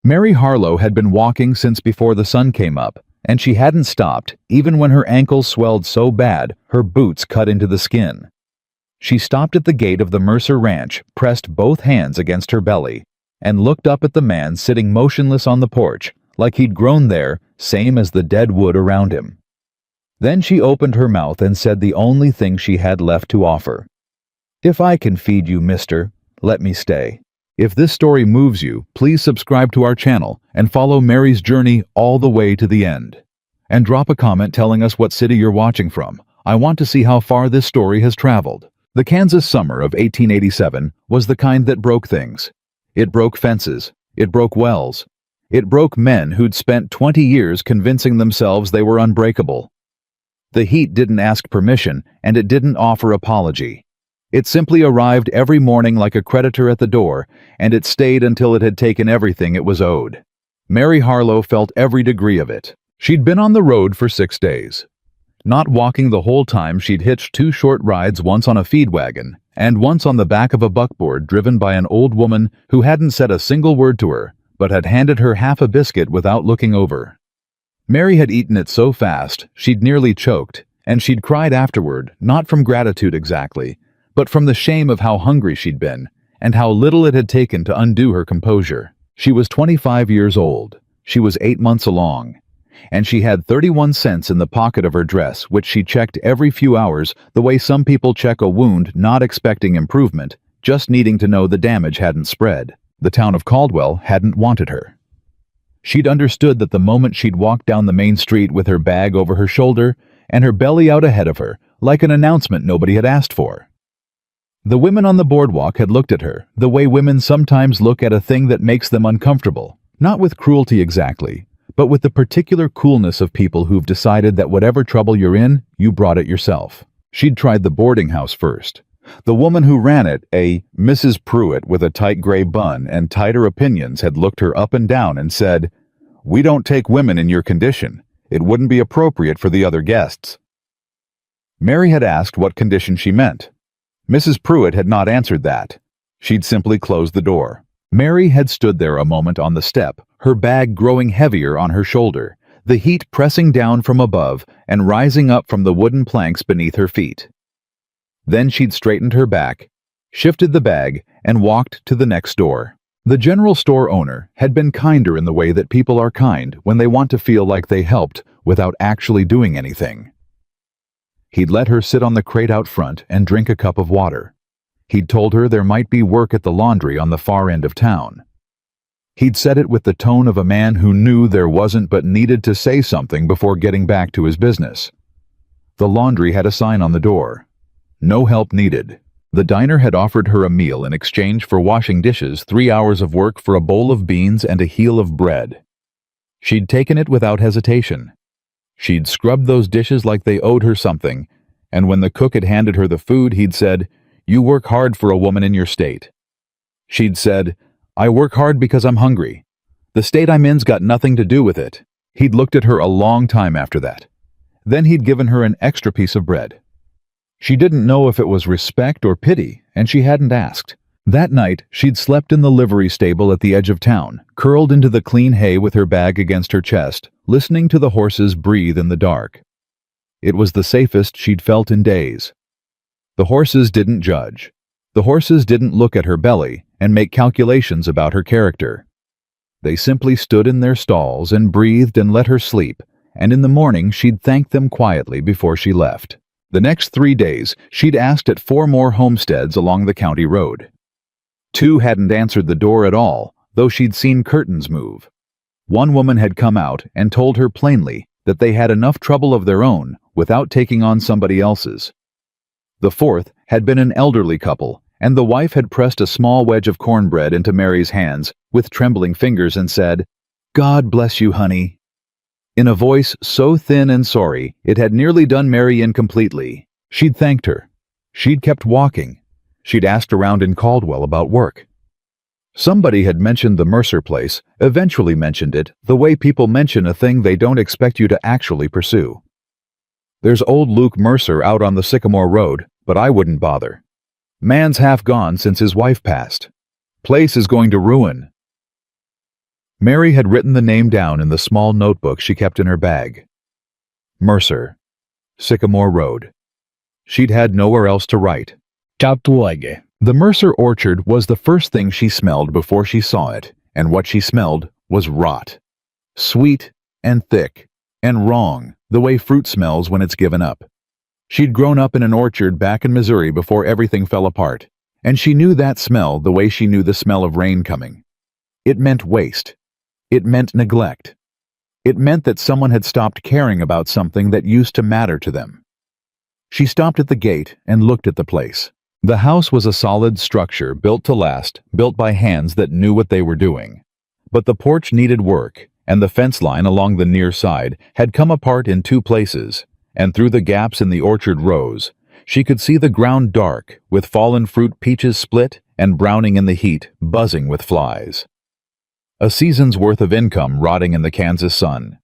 Mary Harlow had been walking since before the sun came up, and she hadn't stopped, even when her ankles swelled so bad her boots cut into the skin. She stopped at the gate of the Mercer Ranch, pressed both hands against her belly, and looked up at the man sitting motionless on the porch, like he'd grown there, same as the dead wood around him. Then she opened her mouth and said the only thing she had left to offer. "If I can feed you, mister, let me stay." If this story moves you, please subscribe to our channel and follow Mary's journey all the way to the end. And drop a comment telling us what city you're watching from. I want to see how far this story has traveled. The Kansas summer of 1887 was the kind that broke things. It broke fences. It broke wells. It broke men who'd spent 20 years convincing themselves they were unbreakable. The heat didn't ask permission, and it didn't offer apology. It simply arrived every morning like a creditor at the door, and it stayed until it had taken everything it was owed. Mary Harlow felt every degree of it. She'd been on the road for 6 days. Not walking the whole time, she'd hitched 2 short rides, once on a feed wagon, and once on the back of a buckboard driven by an old woman who hadn't said a single word to her, but had handed her half a biscuit without looking over. Mary had eaten it so fast, she'd nearly choked, and she'd cried afterward, not from gratitude exactly, but from the shame of how hungry she'd been, and how little it had taken to undo her composure. She was 25 years old. She was 8 months along. And she had 31 cents in the pocket of her dress, which she checked every few hours, the way some people check a wound, not expecting improvement, just needing to know the damage hadn't spread. The town of Caldwell hadn't wanted her. She'd understood that the moment she'd walked down the main street with her bag over her shoulder and her belly out ahead of her, like an announcement nobody had asked for. The women on the boardwalk had looked at her, the way women sometimes look at a thing that makes them uncomfortable, not with cruelty exactly, but with the particular coolness of people who've decided that whatever trouble you're in, you brought it yourself. She'd tried the boarding house first. The woman who ran it, a Mrs. Pruitt with a tight gray bun and tighter opinions, had looked her up and down and said, "We don't take women in your condition. It wouldn't be appropriate for the other guests." Mary had asked what condition she meant. Mrs. Pruitt had not answered that. She'd simply closed the door. Mary had stood there a moment on the step, her bag growing heavier on her shoulder, the heat pressing down from above and rising up from the wooden planks beneath her feet. Then she'd straightened her back, shifted the bag, and walked to the next door. The general store owner had been kinder in the way that people are kind when they want to feel like they helped without actually doing anything. He'd let her sit on the crate out front and drink a cup of water. He'd told her there might be work at the laundry on the far end of town. He'd said it with the tone of a man who knew there wasn't but needed to say something before getting back to his business. The laundry had a sign on the door. No help needed. The diner had offered her a meal in exchange for washing dishes, 3 hours of work for a bowl of beans and a heel of bread. She'd taken it without hesitation. She'd scrubbed those dishes like they owed her something, and when the cook had handed her the food, he'd said, "You work hard for a woman in your state." She'd said, "I work hard because I'm hungry. The state I'm in's got nothing to do with it." He'd looked at her a long time after that. Then he'd given her an extra piece of bread. She didn't know if it was respect or pity, and she hadn't asked. That night, she'd slept in the livery stable at the edge of town, curled into the clean hay with her bag against her chest, listening to the horses breathe in the dark. It was the safest she'd felt in days. The horses didn't judge. The horses didn't look at her belly and make calculations about her character. They simply stood in their stalls and breathed and let her sleep, and in the morning she'd thank them quietly before she left. The next 3 days, she'd asked at 4 more homesteads along the county road. 2 hadn't answered the door at all, though she'd seen curtains move. 1 woman had come out and told her plainly that they had enough trouble of their own without taking on somebody else's. The 4th had been an elderly couple, and the wife had pressed a small wedge of cornbread into Mary's hands with trembling fingers and said, "God bless you, honey," in a voice so thin and sorry it had nearly done Mary in completely. She'd thanked her. She'd kept walking. She'd asked around in Caldwell about work. Somebody had mentioned the Mercer place, eventually mentioned it the way people mention a thing they don't expect you to actually pursue. "There's old Luke Mercer out on the Sycamore Road, but I wouldn't bother. Man's half gone since his wife passed. Place is going to ruin." Mary had written the name down in the small notebook she kept in her bag. Mercer. Sycamore Road. She'd had nowhere else to write. Chapter 2. The Mercer orchard was the first thing she smelled before she saw it, and what she smelled was rot. Sweet and thick and wrong, the way fruit smells when it's given up. She'd grown up in an orchard back in Missouri before everything fell apart, and she knew that smell the way she knew the smell of rain coming. It meant waste. It meant neglect. It meant that someone had stopped caring about something that used to matter to them. She stopped at the gate and looked at the place. The house was a solid structure built to last, built by hands that knew what they were doing. But the porch needed work, and the fence line along the near side had come apart in two places, and through the gaps in the orchard rows, she could see the ground dark, with fallen fruit peaches split and browning in the heat, buzzing with flies. A season's worth of income rotting in the Kansas sun.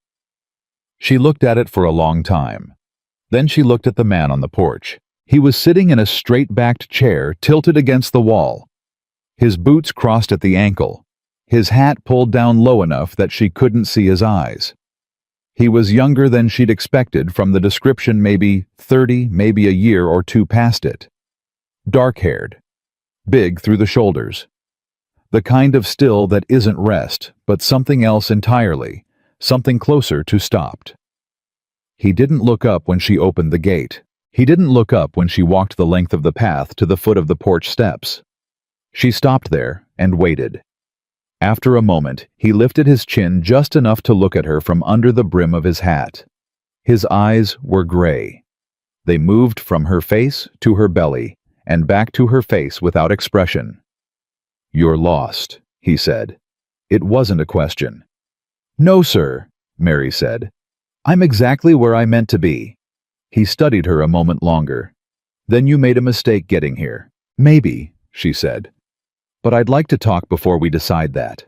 She looked at it for a long time. Then she looked at the man on the porch. He was sitting in a straight-backed chair tilted against the wall. His boots crossed at the ankle. His hat pulled down low enough that she couldn't see his eyes. He was younger than she'd expected from the description, maybe 30, maybe a year or two past it. Dark-haired. Big through the shoulders. The kind of still that isn't rest, but something else entirely, something closer to stopped. He didn't look up when she opened the gate. He didn't look up when she walked the length of the path to the foot of the porch steps. She stopped there and waited. After a moment, he lifted his chin just enough to look at her from under the brim of his hat. His eyes were gray. They moved from her face to her belly and back to her face without expression. "You're lost," he said. It wasn't a question. "No, sir," Mary said. "I'm exactly where I meant to be." He studied her a moment longer. "Then you made a mistake getting here." "Maybe," she said. "But I'd like to talk before we decide that."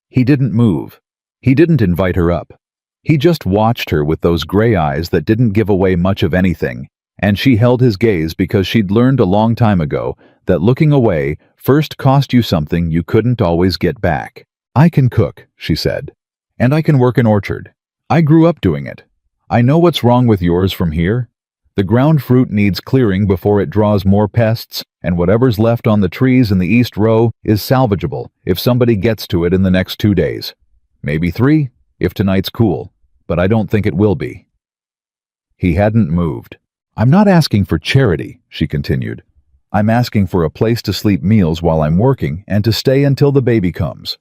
He didn't move. He didn't invite her up. He just watched her with those gray eyes that didn't give away much of anything, and she held his gaze because she'd learned a long time ago that looking away first cost you something you couldn't always get back. "I can cook," she said. "And I can work an orchard. I grew up doing it. I know what's wrong with yours from here. The ground fruit needs clearing before it draws more pests, and whatever's left on the trees in the east row is salvageable if somebody gets to it in the next 2 days. Maybe 3, if tonight's cool, but I don't think it will be." He hadn't moved. "I'm not asking for charity," she continued. "I'm asking for a place to sleep meals while I'm working and to stay until the baby comes.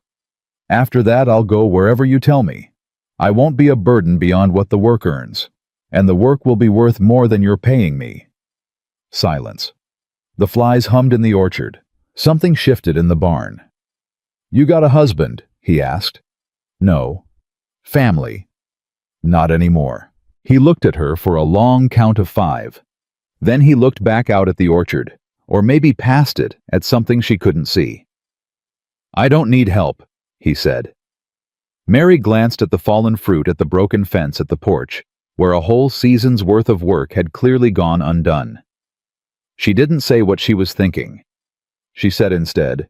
After that, I'll go wherever you tell me. I won't be a burden beyond what the work earns, and the work will be worth more than you're paying me." Silence. The flies hummed in the orchard. Something shifted in the barn. "You got a husband?" he asked. "No." "Family?" "Not anymore." He looked at her for a long count of 5. Then he looked back out at the orchard, or maybe past it at something she couldn't see. "I don't need help," he said. Mary glanced at the fallen fruit at the broken fence at the porch, where a whole season's worth of work had clearly gone undone. She didn't say what she was thinking. She said instead,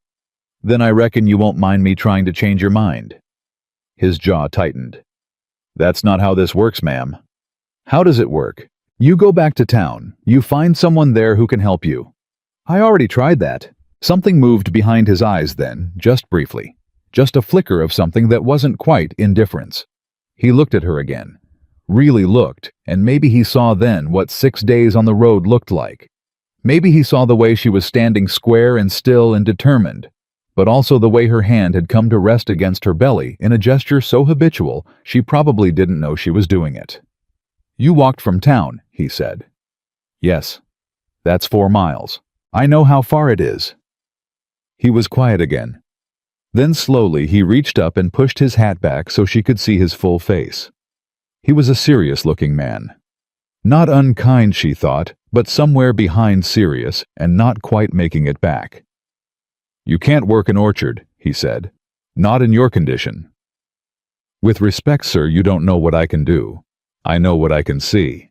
"Then I reckon you won't mind me trying to change your mind." His jaw tightened. "That's not how this works, ma'am." "How does it work? You go back to town. You find someone there who can help you." "I already tried that." Something moved behind his eyes then, just briefly. Just a flicker of something that wasn't quite indifference. He looked at her again. Really looked, and maybe he saw then what 6 days on the road looked like. Maybe he saw the way she was standing square and still and determined, but also the way her hand had come to rest against her belly in a gesture so habitual she probably didn't know she was doing it. "You walked from town," he said. "Yes. That's 4 miles. I know how far it is." He was quiet again. Then slowly he reached up and pushed his hat back so she could see his full face. He was a serious-looking man. Not unkind, she thought, but somewhere behind serious and not quite making it back. "You can't work an orchard," he said. "Not in your condition." "With respect, sir, you don't know what I can do. I know what I can see."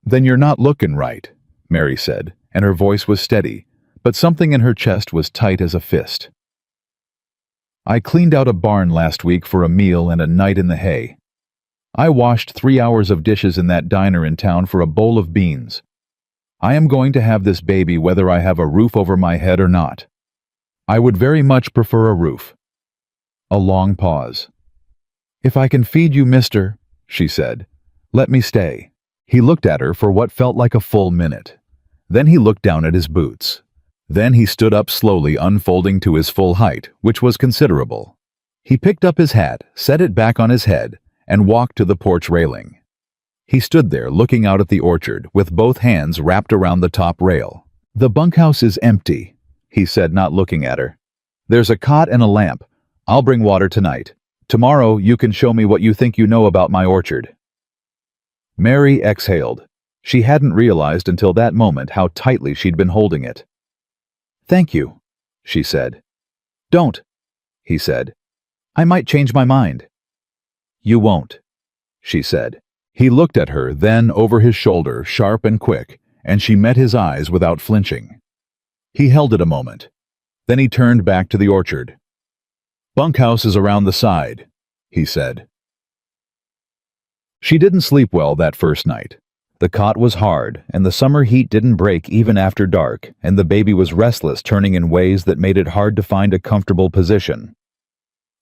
"Then you're not looking right," Mary said, and her voice was steady, but something in her chest was tight as a fist. I cleaned out a barn last week for a meal and a night in the hay. I washed 3 hours of dishes in that diner in town for a bowl of beans. I am going to have this baby whether I have a roof over my head or not. I would very much prefer a roof. A long pause. If I can feed you, mister, she said, let me stay. He looked at her for what felt like a full minute. Then he looked down at his boots. Then he stood up slowly, unfolding to his full height, which was considerable. He picked up his hat, set it back on his head, and walked to the porch railing. He stood there looking out at the orchard, with both hands wrapped around the top rail. The bunkhouse is empty, he said, not looking at her. There's a cot and a lamp. I'll bring water tonight. Tomorrow you can show me what you think you know about my orchard. Mary exhaled. She hadn't realized until that moment how tightly she'd been holding it. Thank you, she said. Don't, he said. I might change my mind. You won't, she said. He looked at her, then over his shoulder, sharp and quick, and she met his eyes without flinching. He held it a moment. Then he turned back to the orchard. Bunkhouse is around the side, he said. She didn't sleep well that first night. The cot was hard, and the summer heat didn't break even after dark, and the baby was restless, turning in ways that made it hard to find a comfortable position.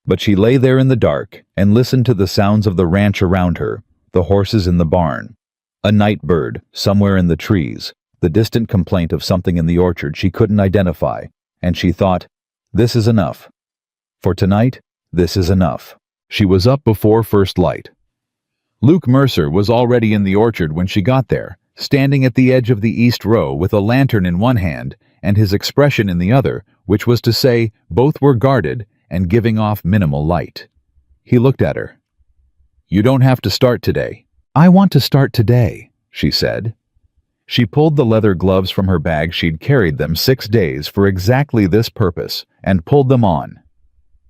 But she lay there in the dark and listened to the sounds of the ranch around her, the horses in the barn, a night bird somewhere in the trees, the distant complaint of something in the orchard she couldn't identify, and she thought, this is enough. For tonight, this is enough. She was up before first light. Luke Mercer was already in the orchard when she got there, standing at the edge of the east row with a lantern in one hand and his expression in the other, which was to say both were guarded and giving off minimal light. He looked at her. You don't have to start today. I want to start today, she said. She pulled the leather gloves from her bag. She'd carried them 6 days for exactly this purpose, and pulled them on.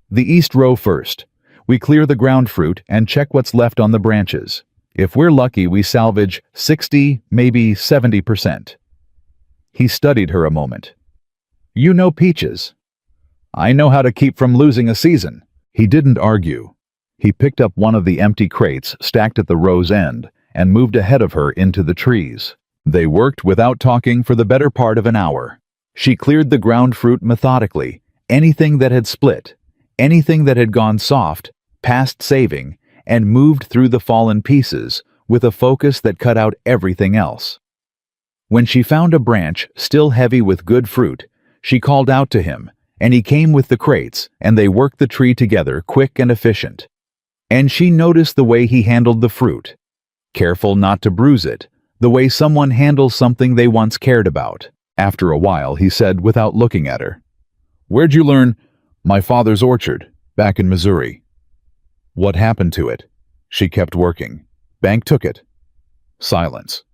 The east row first. We clear the ground fruit and check what's left on the branches. If we're lucky, we salvage 60, maybe 70%. He studied her a moment. You know peaches. I know how to keep from losing a season. He didn't argue. He picked up one of the empty crates stacked at the row's end and moved ahead of her into the trees. They worked without talking for the better part of an hour. She cleared the ground fruit methodically, anything that had split, anything that had gone soft, past saving, and moved through the fallen pieces with a focus that cut out everything else. When she found a branch still heavy with good fruit, she called out to him, and he came with the crates, and they worked the tree together, quick and efficient. And she noticed the way he handled the fruit, careful not to bruise it, the way someone handles something they once cared about. After a while, he said without looking at her, Where'd you learn? My father's orchard, back in Missouri. What happened to it? She kept working. Bank took it. Silence.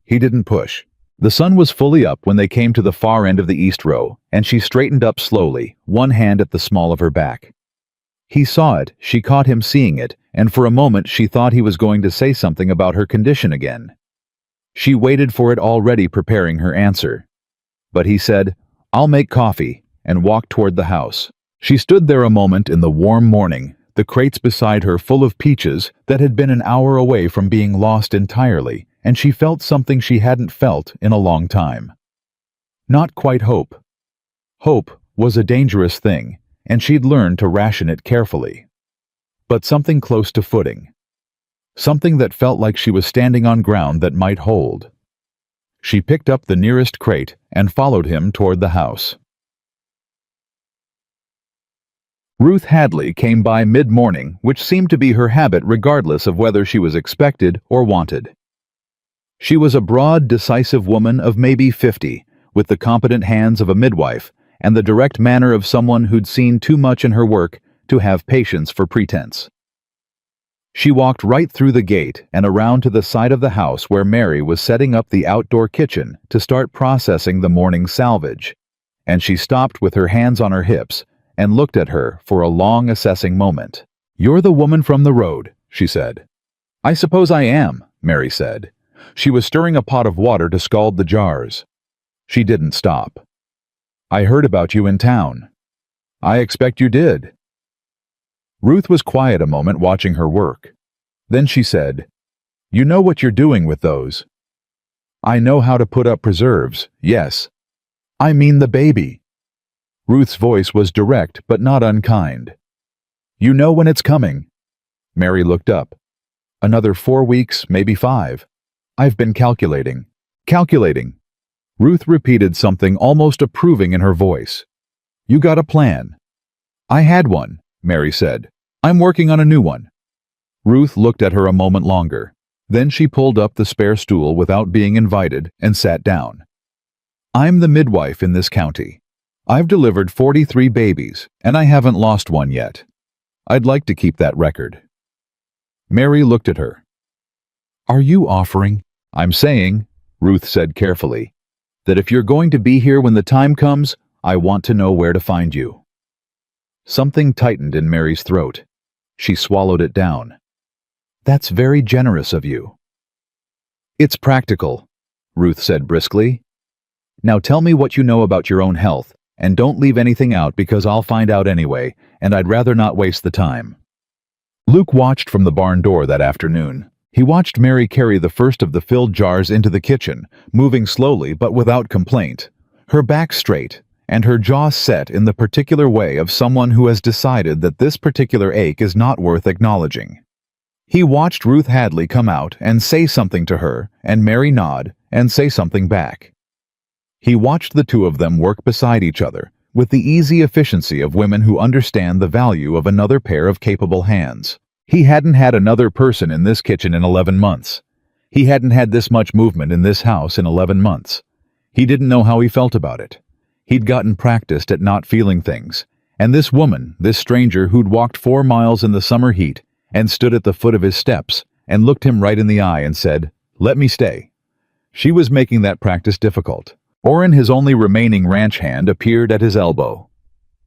He didn't push. The sun was fully up when they came to the far end of the east row, and she straightened up slowly, one hand at the small of her back. He saw it, she caught him seeing it, and for a moment she thought he was going to say something about her condition again. She waited for it, already preparing her answer. But he said, I'll make coffee, and walked toward the house. She stood there a moment in the warm morning, the crates beside her full of peaches that had been an hour away from being lost entirely, and she felt something she hadn't felt in a long time. Not quite hope. Hope was a dangerous thing, and she'd learned to ration it carefully. But something close to footing. Something that felt like she was standing on ground that might hold. She picked up the nearest crate and followed him toward the house. Ruth Hadley came by mid-morning, which seemed to be her habit regardless of whether she was expected or wanted. She was a broad, decisive woman of maybe 50, with the competent hands of a midwife and the direct manner of someone who'd seen too much in her work to have patience for pretense. She walked right through the gate and around to the side of the house where Mary was setting up the outdoor kitchen to start processing the morning salvage, and she stopped with her hands on her hips and looked at her for a long assessing moment. You're the woman from the road, she said. I suppose I am, Mary said. She was stirring a pot of water to scald the jars. She didn't stop. I heard about you in town. I expect you did. Ruth was quiet a moment watching her work. Then she said, "You know what you're doing with those." "I know how to put up preserves, yes." "I mean the baby." Ruth's voice was direct but not unkind. "You know when it's coming." Mary looked up. "Another 4 weeks, maybe 5. I've been calculating." "Calculating." Ruth repeated something almost approving in her voice. "You got a plan." "I had one," Mary said. "I'm working on a new one." Ruth looked at her a moment longer. Then she pulled up the spare stool without being invited and sat down. "I'm the midwife in this county. I've delivered 43 babies, and I haven't lost one yet. I'd like to keep that record." Mary looked at her. "Are you offering?" "I'm saying," Ruth said carefully, "that if you're going to be here when the time comes, I want to know where to find you." Something tightened in Mary's throat. She swallowed it down. "That's very generous of you." "It's practical," Ruth said briskly. "Now tell me what you know about your own health, and don't leave anything out because I'll find out anyway, and I'd rather not waste the time." Luke watched from the barn door that afternoon. He watched Mary carry the first of the filled jars into the kitchen, moving slowly but without complaint, her back straight, and her jaw set in the particular way of someone who has decided that this particular ache is not worth acknowledging. He watched Ruth Hadley come out and say something to her, and Mary nod and say something back. He watched the two of them work beside each other, with the easy efficiency of women who understand the value of another pair of capable hands. He hadn't had another person in this kitchen in 11 months. He hadn't had this much movement in this house in 11 months. He didn't know how he felt about it. He'd gotten practiced at not feeling things, and this woman, this stranger who'd walked 4 miles in the summer heat and stood at the foot of his steps and looked him right in the eye and said, "Let me stay." She was making that practice difficult. Orrin, his only remaining ranch hand, appeared at his elbow.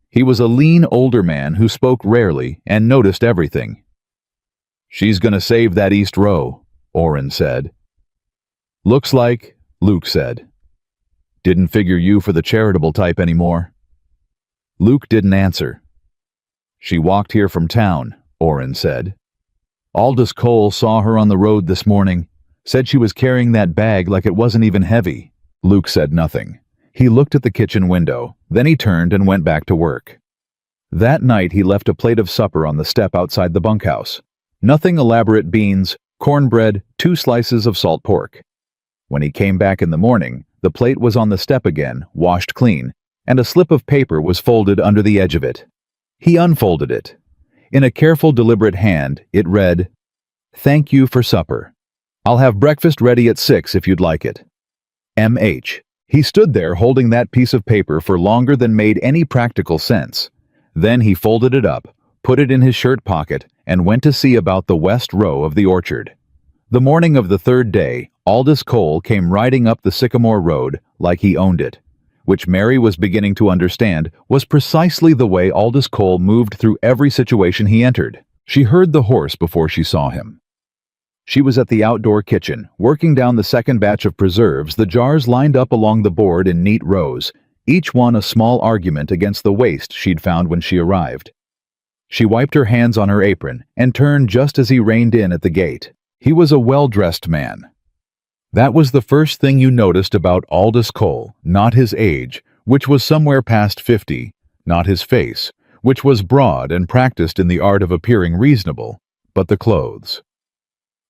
He was a lean, older man who spoke rarely and noticed everything. "She's gonna save that east row," Orrin said. "Looks like," Luke said. "Didn't figure you for the charitable type anymore." Luke didn't answer. "She walked here from town," Orrin said. "Aldous Cole saw her on the road this morning. Said she was carrying that bag like it wasn't even heavy." Luke said nothing. He looked at the kitchen window, then he turned and went back to work. That night he left a plate of supper on the step outside the bunkhouse. Nothing elaborate: beans, cornbread, 2 slices of salt pork. When he came back in the morning, the plate was on the step again, washed clean, and a slip of paper was folded under the edge of it. He unfolded it. In a careful, deliberate hand, it read, "Thank you for supper. I'll have breakfast ready at 6 if you'd like it. M.H." He stood there holding that piece of paper for longer than made any practical sense. Then he folded it up, put it in his shirt pocket, and went to see about the west row of the orchard. The morning of the 3rd day, Aldous Cole came riding up the Sycamore Road like he owned it, which Mary was beginning to understand was precisely the way Aldous Cole moved through every situation he entered. She heard the horse before she saw him. She was at the outdoor kitchen, working down the second batch of preserves, the jars lined up along the board in neat rows, each one a small argument against the waste she'd found when she arrived. She wiped her hands on her apron and turned just as he reined in at the gate. He was a well-dressed man. That was the first thing you noticed about Aldous Cole, not his age, which was somewhere past 50, not his face, which was broad and practiced in the art of appearing reasonable, but the clothes.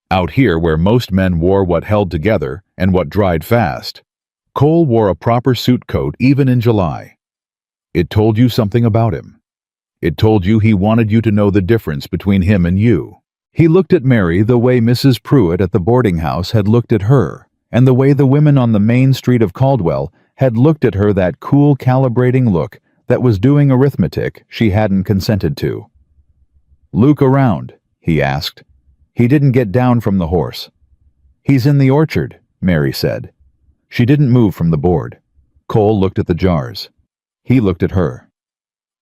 Out here, where most men wore what held together and what dried fast, Cole wore a proper suit coat even in July. It told you something about him. It told you he wanted you to know the difference between him and you. He looked at Mary the way Mrs. Pruitt at the boarding house had looked at her, and the way the women on the main street of Caldwell had looked at her, that cool, calibrating look that was doing arithmetic she hadn't consented to. "Luke around?" he asked. He didn't get down from the horse. "He's in the orchard," Mary said. She didn't move from the board. Cole looked at the jars. He looked at her.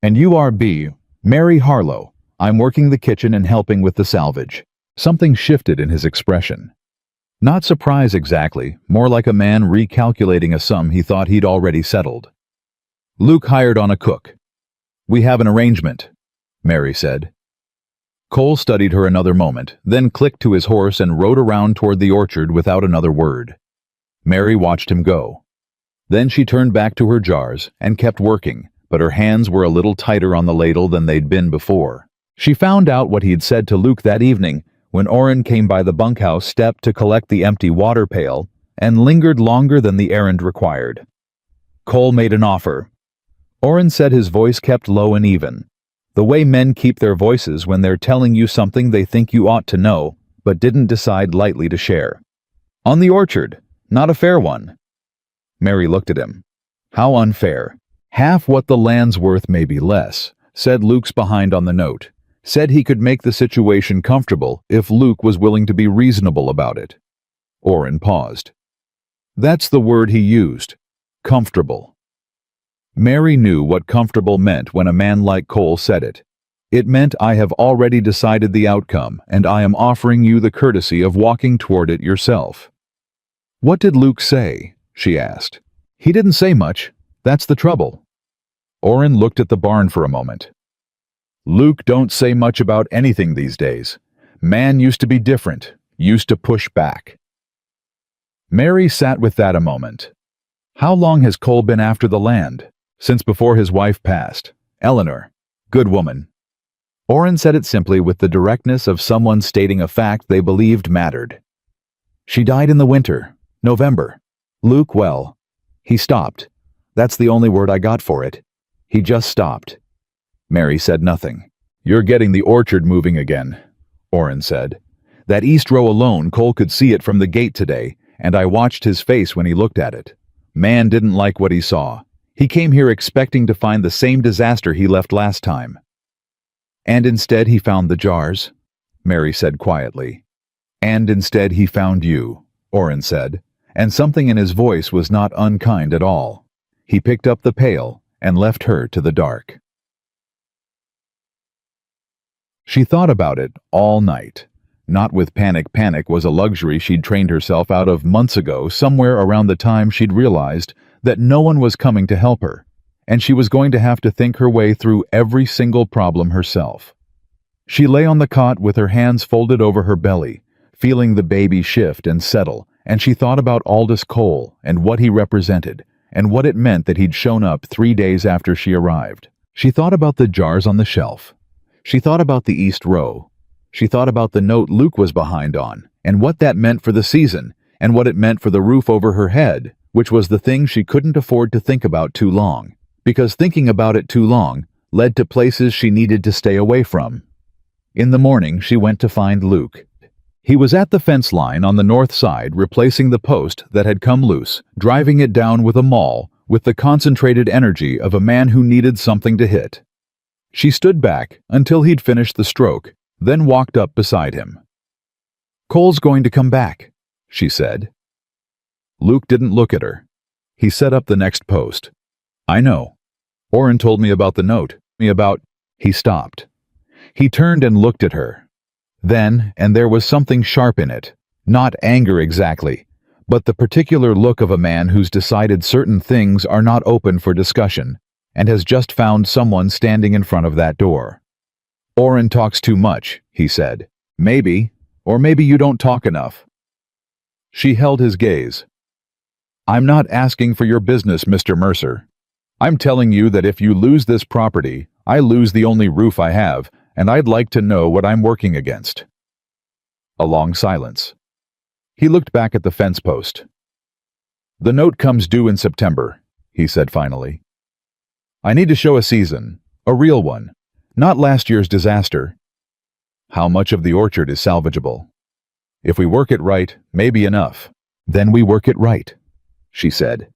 "And you are B. Mary Harlow. I'm working the kitchen and helping with the salvage." Something shifted in his expression. Not surprise exactly, more like a man recalculating a sum he thought he'd already settled. "Luke hired on a cook." "We have an arrangement," Mary said. Cole studied her another moment, then clicked to his horse and rode around toward the orchard without another word. Mary watched him go. Then she turned back to her jars and kept working, but her hands were a little tighter on the ladle than they'd been before. She found out what he'd said to Luke that evening when Oren came by the bunkhouse step to collect the empty water pail and lingered longer than the errand required. Cole made an offer. Oren said his voice kept low and even, the way men keep their voices when they're telling you something they think you ought to know, but didn't decide lightly to share. On the orchard, not a fair one. Mary looked at him. How unfair. Half what the land's worth, maybe less, said Luke's behind on the note. Said he could make the situation comfortable if Luke was willing to be reasonable about it. Oren paused. That's the word he used. Comfortable. Mary knew what comfortable meant when a man like Cole said it. It meant I have already decided the outcome, and I am offering you the courtesy of walking toward it yourself. What did Luke say? She asked. He didn't say much. That's the trouble. Oren looked at the barn for a moment. Luke don't say much about anything these days. Man used to be different, used to push back. Mary sat with that a moment. How long has Cole been after the land? Since before his wife passed. Eleanor. Good woman. Oren said it simply with the directness of someone stating a fact they believed mattered. She died in the winter, November. Luke, well, he stopped. That's the only word I got for it. He just stopped. Mary said nothing. You're getting the orchard moving again, Oren said. That east row alone, Cole could see it from the gate today, and I watched his face when he looked at it. Man didn't like what he saw. He came here expecting to find the same disaster he left last time. And instead he found the jars, Mary said quietly. And instead he found you, Oren said, and something in his voice was not unkind at all. He picked up the pail and left her to the dark. She thought about it all night. Not with panic. Panic was a luxury she'd trained herself out of months ago, somewhere around the time she'd realized that no one was coming to help her, and she was going to have to think her way through every single problem herself. She lay on the cot with her hands folded over her belly, feeling the baby shift and settle, and she thought about Aldous Cole and what he represented, and what it meant that he'd shown up 3 days after she arrived. She thought about the jars on the shelf. She thought about the east row. She thought about the note Luke was behind on, and what that meant for the season, and what it meant for the roof over her head, which was the thing she couldn't afford to think about too long, because thinking about it too long led to places she needed to stay away from. In the morning, she went to find Luke. He was at the fence line on the north side, replacing the post that had come loose, driving it down with a maul, with the concentrated energy of a man who needed something to hit. She stood back until he'd finished the stroke, then walked up beside him. Cole's going to come back, she said. Luke didn't look at her. He set up the next post. I know. Oren told me about the note. He stopped. He turned and looked at her. Then, and there was something sharp in it, not anger exactly, but the particular look of a man who's decided certain things are not open for discussion, and has just found someone standing in front of that door. Oren talks too much, he said. Maybe, or maybe you don't talk enough. She held his gaze. I'm not asking for your business, Mr. Mercer. I'm telling you that if you lose this property, I lose the only roof I have, and I'd like to know what I'm working against. A long silence. He looked back at the fence post. The note comes due in September, he said finally. I need to show a season, a real one, not last year's disaster. How much of the orchard is salvageable? If we work it right, maybe enough. Then we work it right, she said.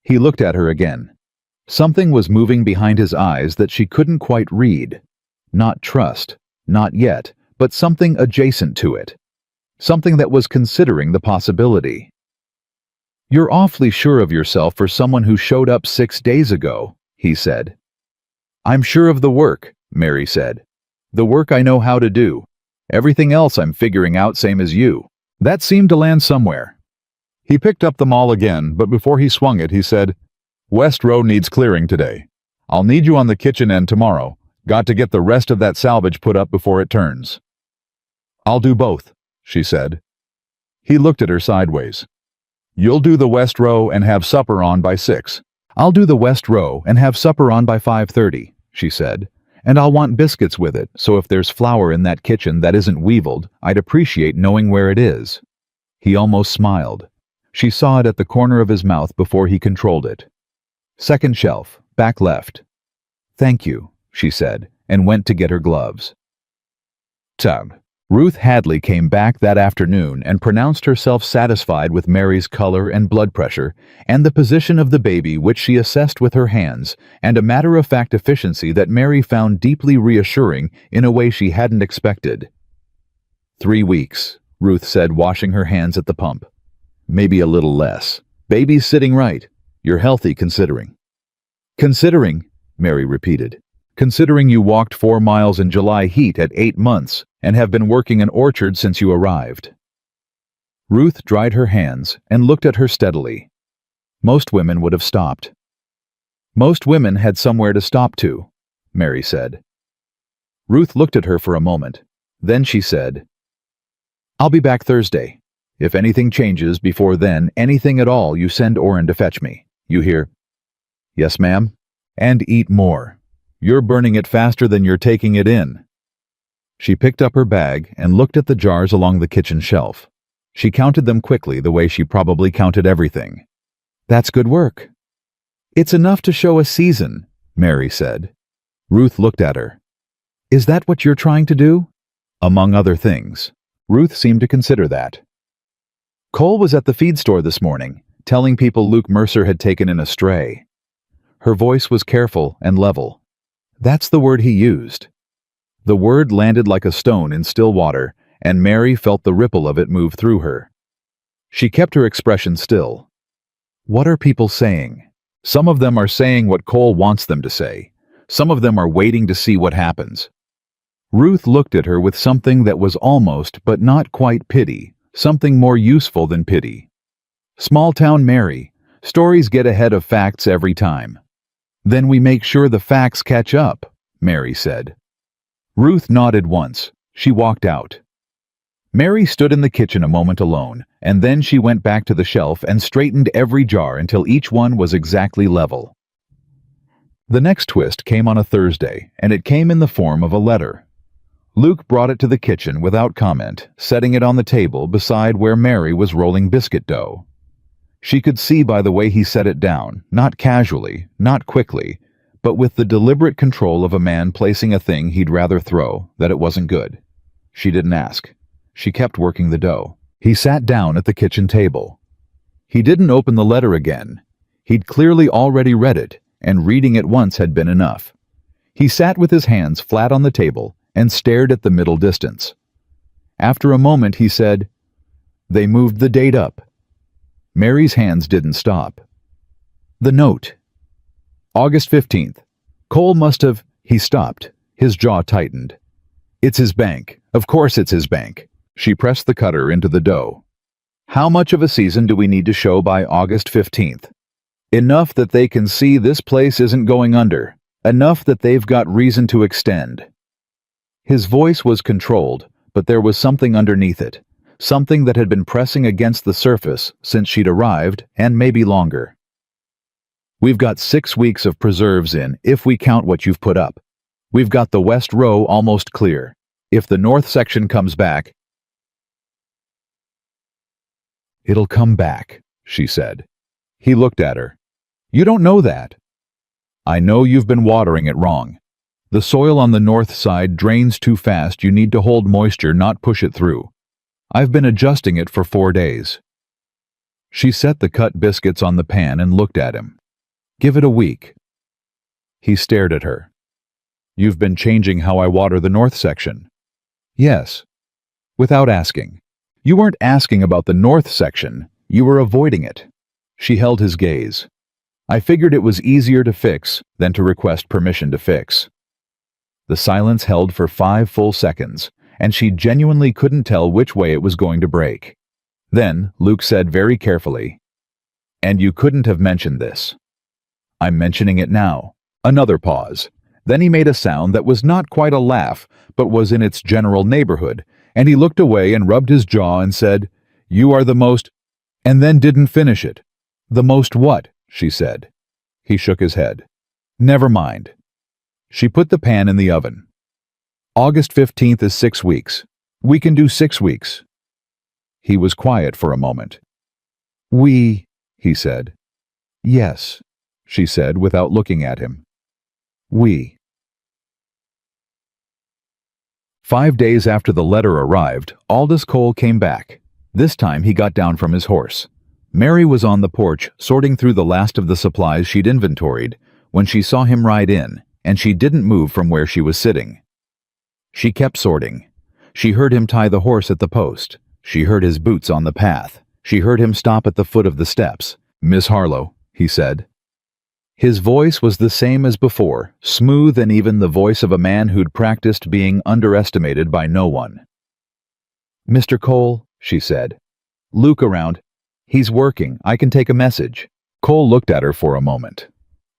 He looked at her again. Something was moving behind his eyes that she couldn't quite read. Not trust, not yet, but something adjacent to it. Something that was considering the possibility. You're awfully sure of yourself for someone who showed up 6 days ago, he said. I'm sure of the work, Mary said. The work I know how to do. Everything else I'm figuring out same as you. That seemed to land somewhere. He picked up the maul again, but before he swung it, he said, West Row needs clearing today. I'll need you on the kitchen end tomorrow. Got to get the rest of that salvage put up before it turns. I'll do both, she said. He looked at her sideways. You'll do the west row and have supper on by 6. I'll do the west row and have supper on by 5:30, she said. And I'll want biscuits with it, so if there's flour in that kitchen that isn't weevilled, I'd appreciate knowing where it is. He almost smiled. She saw it at the corner of his mouth before he controlled it. Second shelf, back left. Thank you, she said, and went to get her gloves. Tub. Ruth Hadley came back that afternoon and pronounced herself satisfied with Mary's color and blood pressure and the position of the baby, which she assessed with her hands, and a matter-of-fact efficiency that Mary found deeply reassuring in a way she hadn't expected. 3 weeks, Ruth said, washing her hands at the pump. Maybe a little less. Baby's sitting right. You're healthy considering. Considering, Mary repeated. Considering you walked 4 miles in July heat at 8 months and have been working an orchard since you arrived. Ruth dried her hands and looked at her steadily. Most women would have stopped. Most women had somewhere to stop to, Mary said. Ruth looked at her for a moment. Then she said, I'll be back Thursday. If anything changes before then, anything at all, you send Orrin to fetch me. You hear? Yes, ma'am. And eat more. You're burning it faster than you're taking it in. She picked up her bag and looked at the jars along the kitchen shelf. She counted them quickly the way she probably counted everything. That's good work. It's enough to show a season, Mary said. Ruth looked at her. Is that what you're trying to do? Among other things. Ruth seemed to consider that. Cole was at the feed store this morning, telling people Luke Mercer had taken in a stray. Her voice was careful and level. That's the word he used. The word landed like a stone in still water, and Mary felt the ripple of it move through her. She kept her expression still. What are people saying? Some of them are saying what Cole wants them to say. Some of them are waiting to see what happens. Ruth looked at her with something that was almost but not quite pity, something more useful than pity. Small-town Mary, stories get ahead of facts every time. Then we make sure the facts catch up, Mary said. Ruth nodded once. She walked out. Mary stood in the kitchen a moment alone, and then she went back to the shelf and straightened every jar until each one was exactly level. The next twist came on a Thursday, and it came in the form of a letter. Luke brought it to the kitchen without comment, setting it on the table beside where Mary was rolling biscuit dough. She could see by the way he set it down, not casually, not quickly, but with the deliberate control of a man placing a thing he'd rather throw, that it wasn't good. She didn't ask. She kept working the dough. He sat down at the kitchen table. He didn't open the letter again. He'd clearly already read it, and reading it once had been enough. He sat with his hands flat on the table and stared at the middle distance. After a moment he said, They moved the date up. Mary's hands didn't stop. The note. August 15th. Cole must have... He stopped. His jaw tightened. It's his bank. Of course it's his bank. She pressed the cutter into the dough. How much of a season do we need to show by August 15th? Enough that they can see this place isn't going under. Enough that they've got reason to extend. His voice was controlled, but there was something underneath it. Something that had been pressing against the surface since she'd arrived, and maybe longer. We've got 6 weeks of preserves in, if we count what you've put up. We've got the west row almost clear. If the north section comes back... It'll come back, she said. He looked at her. You don't know that. I know you've been watering it wrong. The soil on the north side drains too fast. You need to hold moisture, not push it through. I've been adjusting it for 4 days. She set the cut biscuits on the pan and looked at him. Give it a week. He stared at her. You've been changing how I water the north section. Yes. Without asking. You weren't asking about the north section. You were avoiding it. She held his gaze. I figured it was easier to fix than to request permission to fix. The silence held for 5 full seconds, and she genuinely couldn't tell which way it was going to break. Then Luke said very carefully, And you couldn't have mentioned this. I'm mentioning it now. Another pause. Then he made a sound that was not quite a laugh, but was in its general neighborhood, and he looked away and rubbed his jaw and said, "You are the most—" and then didn't finish it. "The most what?" she said. He shook his head. "Never mind." She put the pan in the oven. "August 15th is 6 weeks. We can do 6 weeks." He was quiet for a moment. He said. "Yes," she said without looking at him. "We." 5 days after the letter arrived, Aldous Cole came back. This time he got down from his horse. Mary was on the porch sorting through the last of the supplies she'd inventoried when she saw him ride in, and she didn't move from where she was sitting. She kept sorting. She heard him tie the horse at the post. She heard his boots on the path. She heard him stop at the foot of the steps. "Miss Harlow," he said. His voice was the same as before, smooth and even, the voice of a man who'd practiced being underestimated by no one. "Mr. Cole," she said. "Luke around. He's working. I can take a message." Cole looked at her for a moment.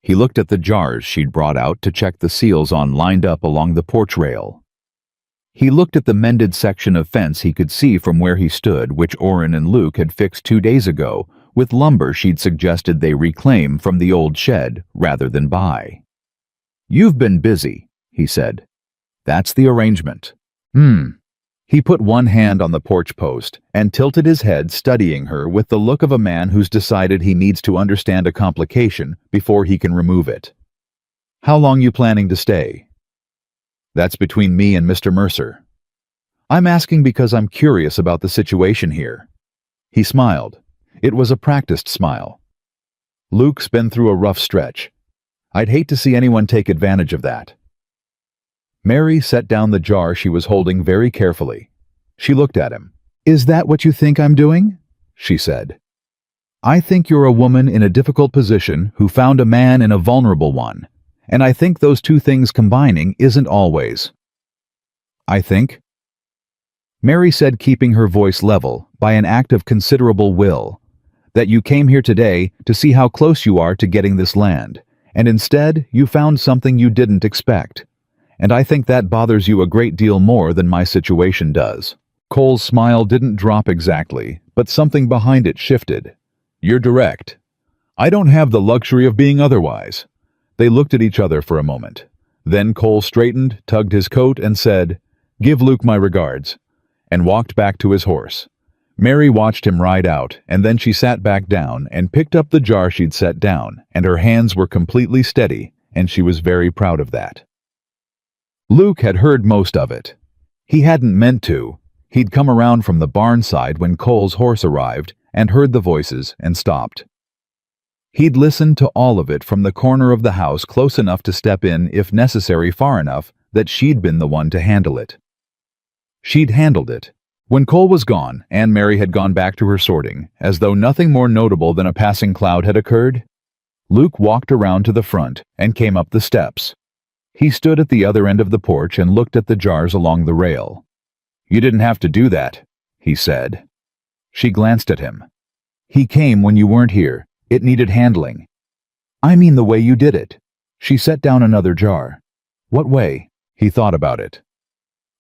He looked at the jars she'd brought out to check the seals on lined up along the porch rail. He looked at the mended section of fence he could see from where he stood, which Orrin and Luke had fixed 2 days ago, with lumber she'd suggested they reclaim from the old shed rather than buy. "You've been busy," he said. "That's the arrangement." He put one hand on the porch post and tilted his head, studying her with the look of a man who's decided he needs to understand a complication before he can remove it. "How long you planning to stay?" "That's between me and Mr. Mercer. I'm asking because I'm curious about the situation here." He smiled. It was a practiced smile. "Luke's been through a rough stretch. I'd hate to see anyone take advantage of that." Mary set down the jar she was holding very carefully. She looked at him. "Is that what you think I'm doing?" she said. "I think you're a woman in a difficult position who found a man in a vulnerable one, and I think those two things combining isn't always." "I think?" Mary said, keeping her voice level by an act of considerable will, "that you came here today to see how close you are to getting this land, and instead you found something you didn't expect. And I think that bothers you a great deal more than my situation does." Cole's smile didn't drop exactly, but something behind it shifted. "You're direct. I don't have the luxury of being otherwise." They looked at each other for a moment. Then Cole straightened, tugged his coat, and said, "Give Luke my regards," and walked back to his horse. Mary watched him ride out, and then she sat back down and picked up the jar she'd set down, and her hands were completely steady, and she was very proud of that. Luke had heard most of it. He hadn't meant to. He'd come around from the barn side when Cole's horse arrived and heard the voices and stopped. He'd listened to all of it from the corner of the house, close enough to step in, if necessary far enough, that she'd been the one to handle it. She'd handled it. When Cole was gone, Anne Mary had gone back to her sorting, as though nothing more notable than a passing cloud had occurred. Luke walked around to the front and came up the steps. He stood at the other end of the porch and looked at the jars along the rail. "You didn't have to do that," he said. She glanced at him. "He came when you weren't here. It needed handling." "I mean the way you did it." She set down another jar. "What way?" He thought about it.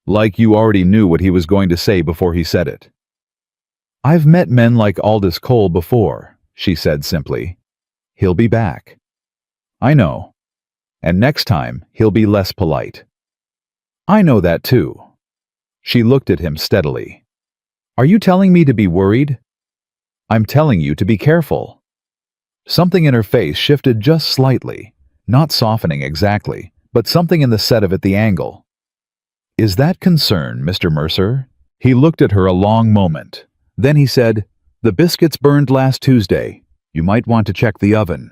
"Like you already knew what he was going to say before he said it." "I've met men like Aldous Cole before," she said simply. "He'll be back." "I know. And next time, he'll be less polite." "I know that too." She looked at him steadily. "Are you telling me to be worried?" "I'm telling you to be careful." Something in her face shifted just slightly, not softening exactly, but something in the set of it, the angle. "Is that concern, Mr. Mercer?" He looked at her a long moment. Then he said, "The biscuits burned last Tuesday. You might want to check the oven."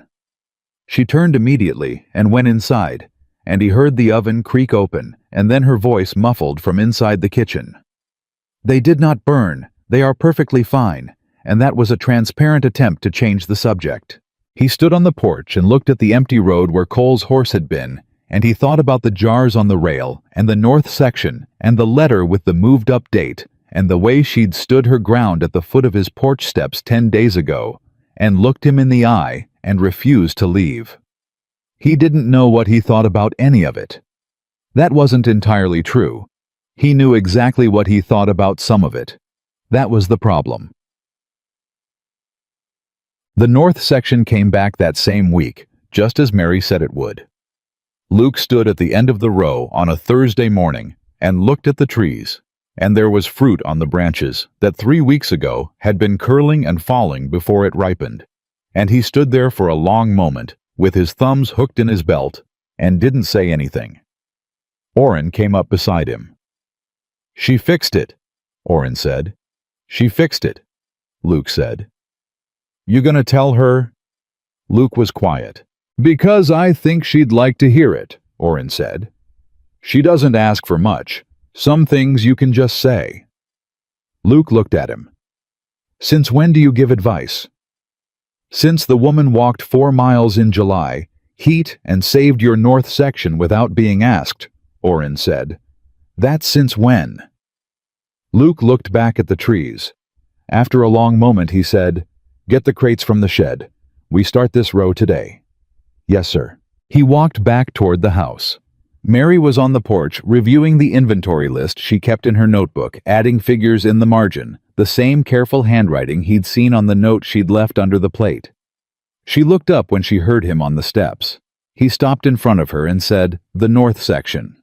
She turned immediately and went inside, and he heard the oven creak open, and then her voice muffled from inside the kitchen. "They did not burn. They are perfectly fine," and that was a transparent attempt to change the subject. He stood on the porch and looked at the empty road where Cole's horse had been, and he thought about the jars on the rail, and the north section, and the letter with the moved-up date, and the way she'd stood her ground at the foot of his porch steps 10 days ago, and looked him in the eye and refused to leave. He didn't know what he thought about any of it. That wasn't entirely true. He knew exactly what he thought about some of it. That was the problem. The north section came back that same week, just as Mary said it would. Luke stood at the end of the row on a Thursday morning and looked at the trees, and there was fruit on the branches that 3 weeks ago had been curling and falling before it ripened, and he stood there for a long moment with his thumbs hooked in his belt and didn't say anything. Orrin came up beside him. "She fixed it," Orrin said. "She fixed it," Luke said. "You gonna tell her?" Luke was quiet. "Because I think she'd like to hear it," Orrin said. "She doesn't ask for much. Some things you can just say." Luke looked at him. "Since when do you give advice?" "Since the woman walked 4 miles in July, heat, and saved your north section without being asked," Orrin said. "That's since when?" Luke looked back at the trees. After a long moment he said, "Get the crates from the shed. We start this row today." "Yes, sir." He walked back toward the house. Mary was on the porch reviewing the inventory list she kept in her notebook, adding figures in the margin, the same careful handwriting he'd seen on the note she'd left under the plate. She looked up when she heard him on the steps. He stopped in front of her and said, "The north section."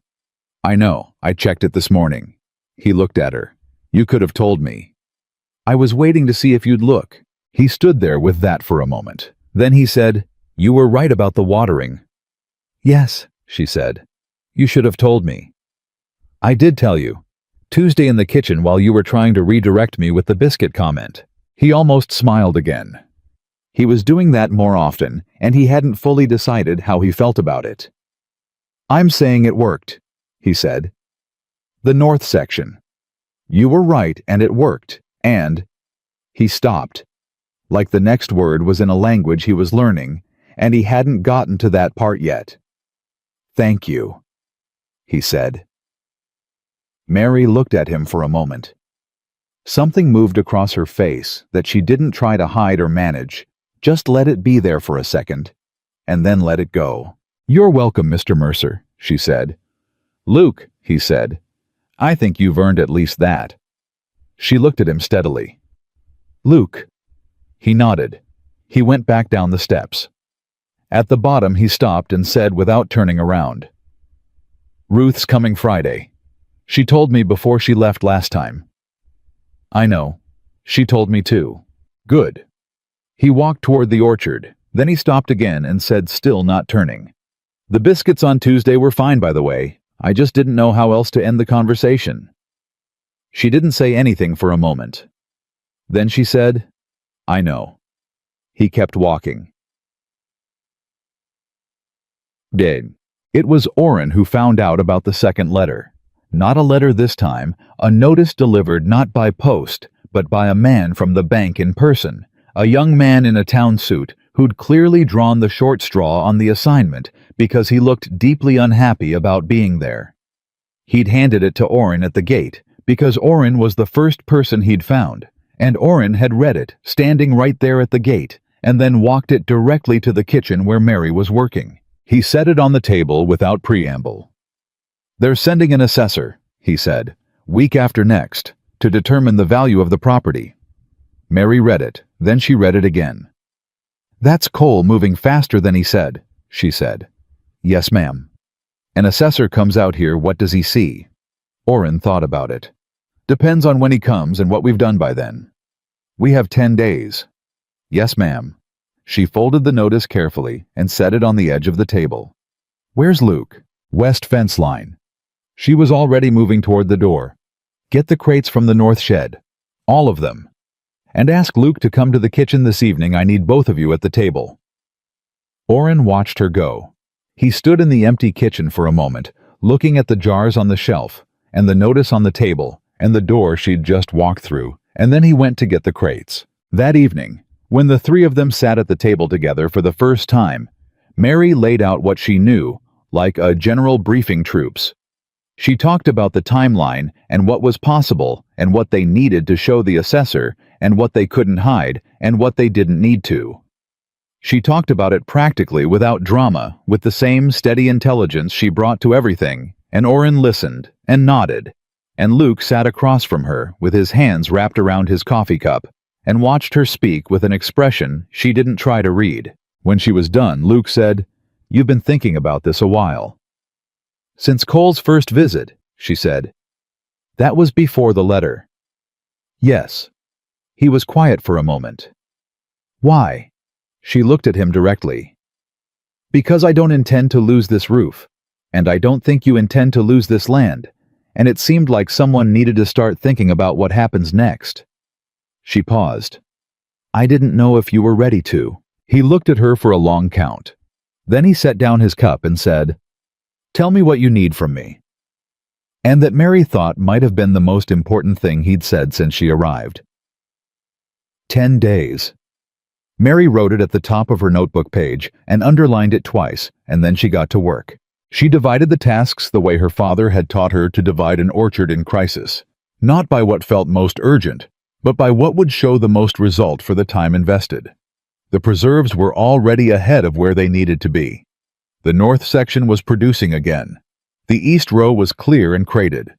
"I know, I checked it this morning." He looked at her. "You could have told me." "I was waiting to see if you'd look." He stood there with that for a moment. Then he said, "You were right about the watering." "Yes," she said. "You should have told me." "I did tell you. Tuesday in the kitchen while you were trying to redirect me with the biscuit comment." He almost smiled again. He was doing that more often, and he hadn't fully decided how he felt about it. "I'm saying it worked," he said. "The north section. You were right and it worked, and—" He stopped. Like the next word was in a language he was learning, and he hadn't gotten to that part yet. "Thank you," he said. Mary looked at him for a moment. Something moved across her face that she didn't try to hide or manage, just let it be there for a second, and then let it go. "You're welcome, Mr. Mercer," she said. "Luke," he said, "I think you've earned at least that." She looked at him steadily. "Luke." He nodded. He went back down the steps. At the bottom he stopped and said without turning around, "Ruth's coming Friday. She told me before she left last time." "I know. She told me too." "Good." He walked toward the orchard. Then he stopped again and said, still not turning, "The biscuits on Tuesday were fine, by the way. I just didn't know how else to end the conversation." She didn't say anything for a moment. Then she said, "I know." He kept walking. Dead. It was Orrin who found out about the second letter. Not a letter this time, a notice delivered not by post, but by a man from the bank in person, a young man in a town suit who'd clearly drawn the short straw on the assignment because he looked deeply unhappy about being there. He'd handed it to Orrin at the gate because Orrin was the first person he'd found, and Orrin had read it, standing right there at the gate, and then walked it directly to the kitchen where Mary was working. He set it on the table without preamble. "They're sending an assessor," he said, "week after next, to determine the value of the property." Mary read it, then she read it again. "That's Cole moving faster than he said," she said. "Yes, ma'am." "An assessor comes out here, what does he see?" Orrin thought about it. "Depends on when he comes and what we've done by then." "We have 10 days." "Yes, ma'am." She folded the notice carefully and set it on the edge of the table. "Where's Luke?" "West fence line." She was already moving toward the door. "Get the crates from the north shed. All of them. And ask Luke to come to the kitchen this evening. I need both of you at the table." Orrin watched her go. He stood in the empty kitchen for a moment, looking at the jars on the shelf, and the notice on the table, and the door she'd just walked through, and then he went to get the crates. That evening, when the three of them sat at the table together for the first time, Mary laid out what she knew, like a general briefing troops. She talked about the timeline and what was possible and what they needed to show the assessor and what they couldn't hide and what they didn't need to. She talked about it practically without drama, with the same steady intelligence she brought to everything, and Oren listened and nodded, and Luke sat across from her with his hands wrapped around his coffee cup and watched her speak with an expression she didn't try to read. When she was done, Luke said, "You've been thinking about this a while." "Since Cole's first visit," she said. "That was before the letter." "Yes." He was quiet for a moment. "Why?" She looked at him directly. "Because I don't intend to lose this roof, and I don't think you intend to lose this land, and it seemed like someone needed to start thinking about what happens next." She paused. "I didn't know if you were ready to." He looked at her for a long count. Then he set down his cup and said, "Tell me what you need from me." And that Mary thought might have been the most important thing he'd said since she arrived. 10 days. Mary wrote it at the top of her notebook page and underlined it twice, and then she got to work. She divided the tasks the way her father had taught her to divide an orchard in crisis, not by what felt most urgent, but by what would show the most result for the time invested. The preserves were already ahead of where they needed to be. The north section was producing again. The east row was clear and crated.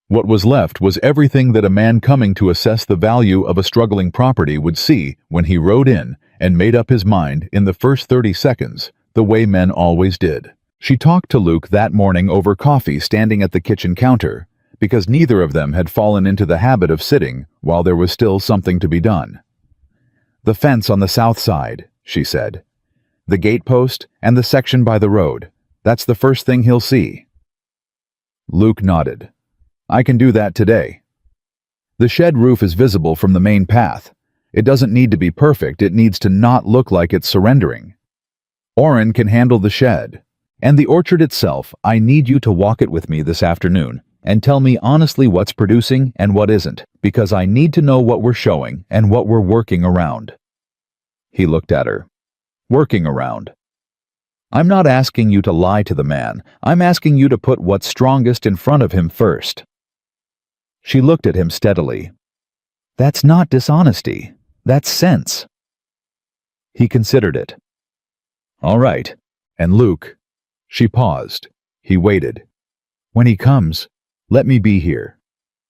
What was left was everything that a man coming to assess the value of a struggling property would see when he rode in and made up his mind in the first 30 seconds, the way men always did. She talked to Luke that morning over coffee standing at the kitchen counter, because neither of them had fallen into the habit of sitting while there was still something to be done. "The fence on the south side," she said. "The gatepost and the section by the road. That's the first thing he'll see." Luke nodded. "I can do that today." "The shed roof is visible from the main path. It doesn't need to be perfect, it needs to not look like it's surrendering. Oren can handle the shed. And the orchard itself, I need you to walk it with me this afternoon and tell me honestly what's producing and what isn't, because I need to know what we're showing and what we're working around." He looked at her. "Working around. I'm not asking you to lie to the man. I'm asking you to put what's strongest in front of him first." She looked at him steadily. "That's not dishonesty. That's sense." He considered it. "All right. And Luke." She paused. He waited. "When he comes, let me be here."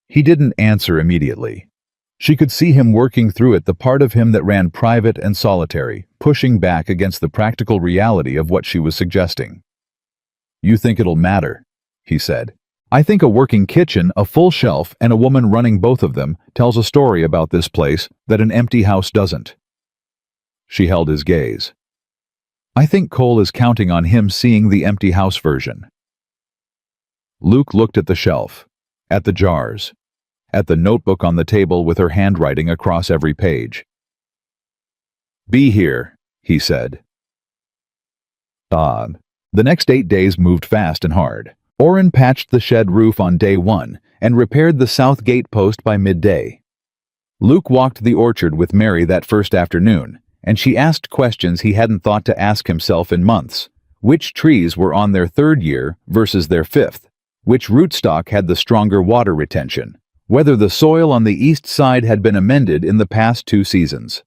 He didn't answer immediately. She could see him working through it, the part of him that ran private and solitary, pushing back against the practical reality of what she was suggesting. "You think it'll matter," he said. "I think a working kitchen, a full shelf, and a woman running both of them tells a story about this place that an empty house doesn't." She held his gaze. "I think Cole is counting on him seeing the empty house version." Luke looked at the shelf, at the jars, at the notebook on the table with her handwriting across every page. "Be here," he said. The next 8 days moved fast and hard. Oren patched the shed roof on day 1 and repaired the south gate post by midday. Luke walked the orchard with Mary that first afternoon, and she asked questions he hadn't thought to ask himself in months. Which trees were on their 3rd year versus their 5th? Which rootstock had the stronger water retention? Whether the soil on the east side had been amended in the past 2 seasons.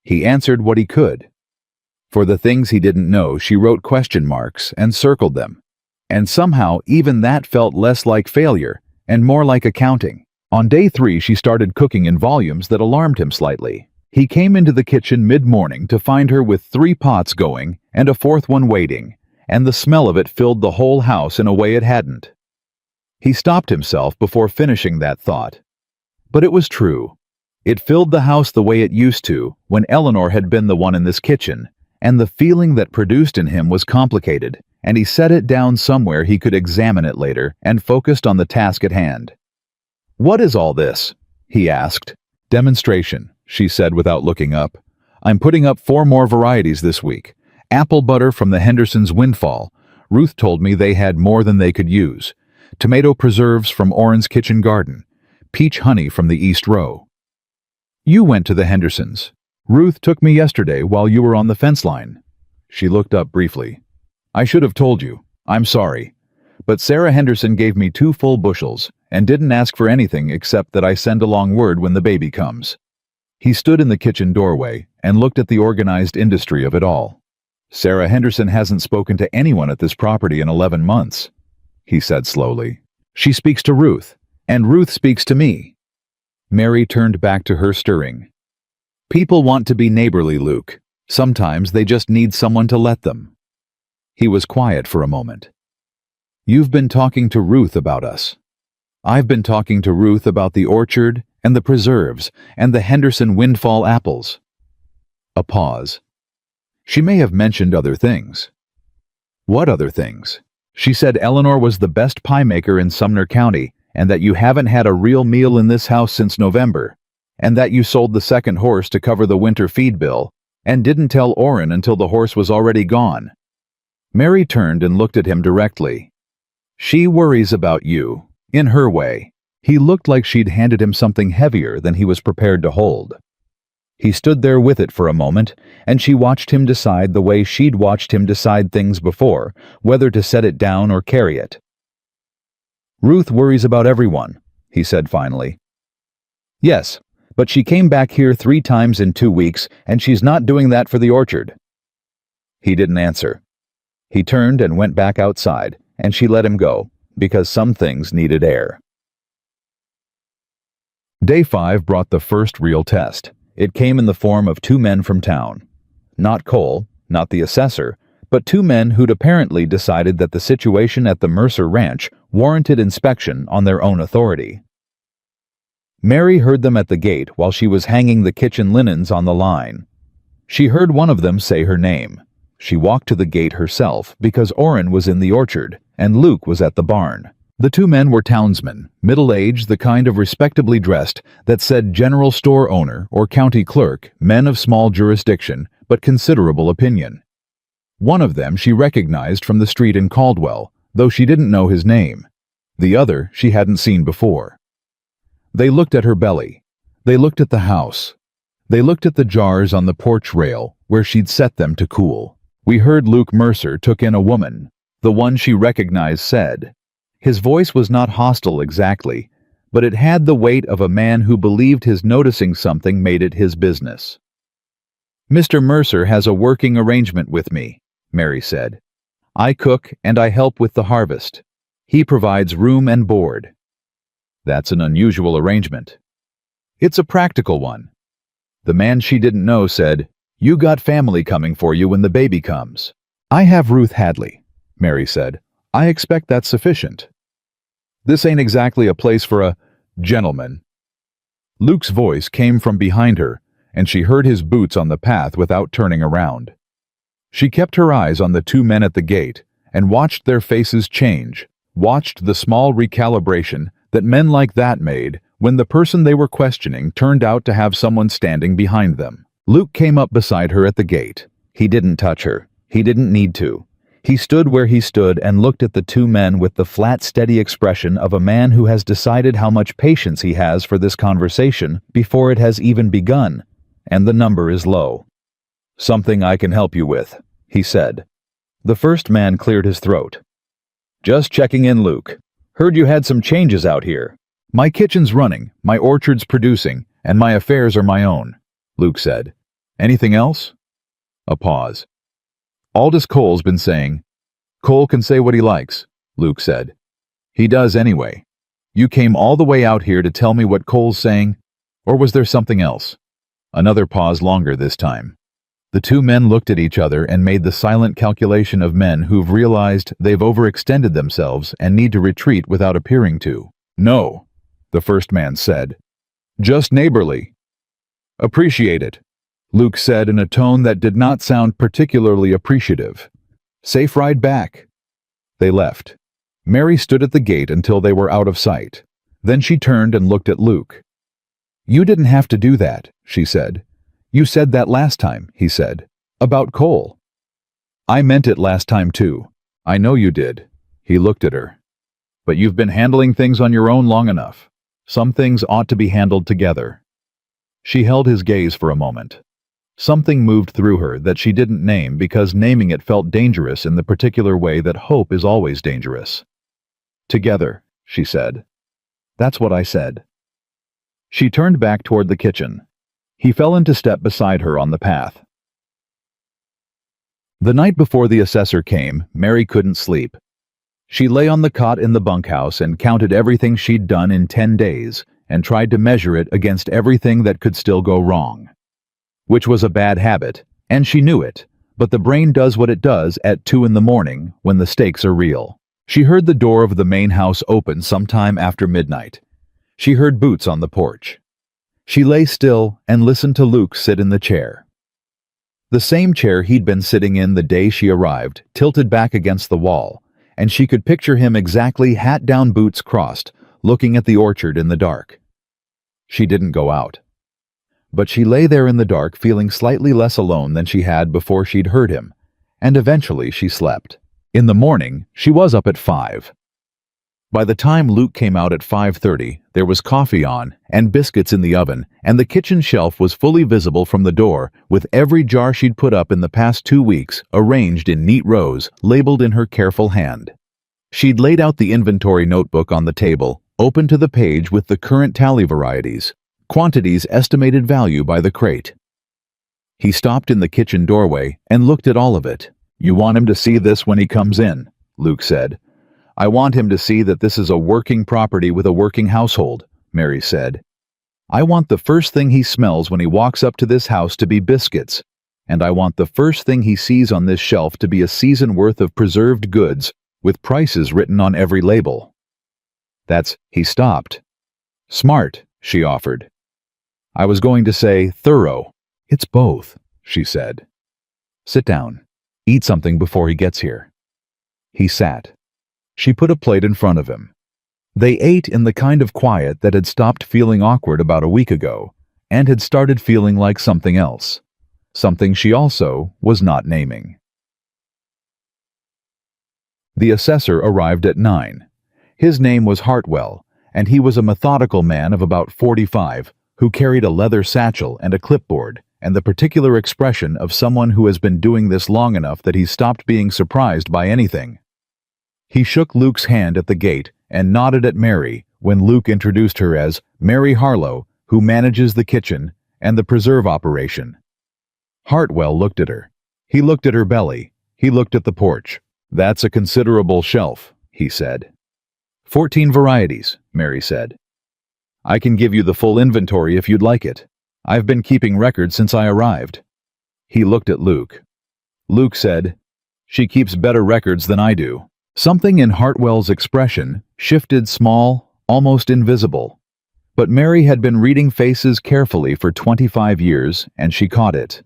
He answered what he could. For the things he didn't know, she wrote question marks and circled them. And somehow even that felt less like failure and more like accounting. On day 3, she started cooking in volumes that alarmed him slightly. He came into the kitchen mid-morning to find her with 3 pots going and a 4th one waiting, and the smell of it filled the whole house in a way it hadn't. He stopped himself before finishing that thought. But it was true. It filled the house the way it used to when Eleanor had been the one in this kitchen, and the feeling that produced in him was complicated, and he set it down somewhere he could examine it later and focused on the task at hand. "What is all this?" he asked. "Demonstration," she said without looking up. "I'm putting up 4 more varieties this week. Apple butter from the Hendersons' Windfall. Ruth told me they had more than they could use. Tomato preserves from Oren's kitchen garden. Peach honey from the East Row." "You went to the Hendersons. Ruth took me yesterday while you were on the fence line." She looked up briefly. "I should have told you. I'm sorry. But Sarah Henderson gave me 2 full bushels and didn't ask for anything except that I send along word when the baby comes." He stood in the kitchen doorway and looked at the organized industry of it all. Sarah Henderson hasn't spoken to anyone at this property in 11 months, he said slowly. She speaks to Ruth, and Ruth speaks to me. Mary turned back to her stirring. People want to be neighborly, Luke. Sometimes they just need someone to let them. He was quiet for a moment. You've been talking to Ruth about us. I've been talking to Ruth about the orchard and the preserves and the Henderson windfall apples. A pause. She may have mentioned other things. What other things? She said Eleanor was the best pie maker in Sumner County, and that you haven't had a real meal in this house since November, and that you sold the second horse to cover the winter feed bill, and didn't tell Orrin until the horse was already gone. Mary turned and looked at him directly. She worries about you, in her way. He looked like she'd handed him something heavier than he was prepared to hold. He stood there with it for a moment, and she watched him decide the way she'd watched him decide things before, whether to set it down or carry it. Ruth worries about everyone, he said finally. Yes, but she came back here 3 times in 2 weeks, and she's not doing that for the orchard. He didn't answer. He turned and went back outside, and she let him go, because some things needed air. Day 5 brought the first real test. It came in the form of 2 men from town. Not Cole, not the assessor, but 2 men who'd apparently decided that the situation at the Mercer Ranch warranted inspection on their own authority. Mary heard them at the gate while she was hanging the kitchen linens on the line. She heard one of them say her name. She walked to the gate herself because Orrin was in the orchard and Luke was at the barn. The 2 men were townsmen, middle-aged, the kind of respectably dressed that said general store owner or county clerk, men of small jurisdiction but considerable opinion. One of them she recognized from the street in Caldwell, though she didn't know his name. The other she hadn't seen before. They looked at her belly. They looked at the house. They looked at the jars on the porch rail where she'd set them to cool. We heard Luke Mercer took in a woman. The one she recognized said. His voice was not hostile exactly, but it had the weight of a man who believed his noticing something made it his business. Mr. Mercer has a working arrangement with me, Mary said. I cook and I help with the harvest. He provides room and board. That's an unusual arrangement. It's a practical one. The man she didn't know said, You got family coming for you when the baby comes. I have Ruth Hadley, Mary said. I expect that's sufficient. This ain't exactly a place for a gentleman. Luke's voice came from behind her, and she heard his boots on the path without turning around. She kept her eyes on the 2 men at the gate and watched their faces change, watched the small recalibration that men like that made when the person they were questioning turned out to have someone standing behind them. Luke came up beside her at the gate. He didn't touch her. He didn't need to. He stood where he stood and looked at the 2 men with the flat, steady expression of a man who has decided how much patience he has for this conversation before it has even begun, and the number is low. Something I can help you with, he said. The first man cleared his throat. Just checking in, Luke. Heard you had some changes out here. My kitchen's running, my orchard's producing, and my affairs are my own, Luke said. Anything else? A pause. Aldous Cole's been saying. Cole can say what he likes, Luke said. He does anyway. You came all the way out here to tell me what Cole's saying, or was there something else? Another pause longer this time. The 2 men looked at each other and made the silent calculation of men who've realized they've overextended themselves and need to retreat without appearing to. No, the first man said. Just neighborly. Appreciate it, Luke said in a tone that did not sound particularly appreciative. Safe ride back. They left. Mary stood at the gate until they were out of sight. Then she turned and looked at Luke. You didn't have to do that, she said. You said that last time, he said. About Cole. I meant it last time too. I know you did. He looked at her. But you've been handling things on your own long enough. Some things ought to be handled together. She held his gaze for a moment. Something moved through her that she didn't name because naming it felt dangerous in the particular way that hope is always dangerous. Together, she said. That's what I said. She turned back toward the kitchen. He fell into step beside her on the path. The night before the assessor came, Mary couldn't sleep. She lay on the cot in the bunkhouse and counted everything she'd done in 10 days and tried to measure it against everything that could still go wrong. Which was a bad habit, and she knew it, but the brain does what it does at 2 in the morning when the stakes are real. She heard the door of the main house open sometime after midnight. She heard boots on the porch. She lay still and listened to Luke sit in the chair. The same chair he'd been sitting in the day she arrived, tilted back against the wall, and she could picture him exactly hat down, boots crossed, looking at the orchard in the dark. She didn't go out. But she lay there in the dark, feeling slightly less alone than she had before she'd heard him, and eventually she slept. In the morning, she was up at 5. By the time Luke came out at 5:30, there was coffee on and biscuits in the oven, and the kitchen shelf was fully visible from the door, with every jar she'd put up in the past 2 weeks arranged in neat rows, labeled in her careful hand. She'd laid out the inventory notebook on the table, open to the page with the current tally varieties, quantities, estimated value by the crate. He stopped in the kitchen doorway and looked at all of it. "You want him to see this when he comes in," Luke said. "I want him to see that this is a working property with a working household," Mary said. "I want the first thing he smells when he walks up to this house to be biscuits, and I want the first thing he sees on this shelf to be a season worth of preserved goods with prices written on every label." He stopped. "Smart," she offered. "I was going to say thorough." "It's both," she said. "Sit down. Eat something before he gets here." He sat. She put a plate in front of him. They ate in the kind of quiet that had stopped feeling awkward about a week ago and had started feeling like something else, something she also was not naming. The assessor arrived at 9. His name was Hartwell, and he was a methodical man of about 45 who carried a leather satchel and a clipboard, and the particular expression of someone who has been doing this long enough that he's stopped being surprised by anything. He shook Luke's hand at the gate and nodded at Mary when Luke introduced her as Mary Harlow, who manages the kitchen and the preserve operation. Hartwell looked at her. He looked at her belly. He looked at the porch. "That's a considerable shelf," he said. 14 varieties, Mary said. "I can give you the full inventory if you'd like it. I've been keeping records since I arrived." He looked at Luke. Luke said, "She keeps better records than I do." Something in Hartwell's expression shifted, small, almost invisible. But Mary had been reading faces carefully for 25 years, and she caught it.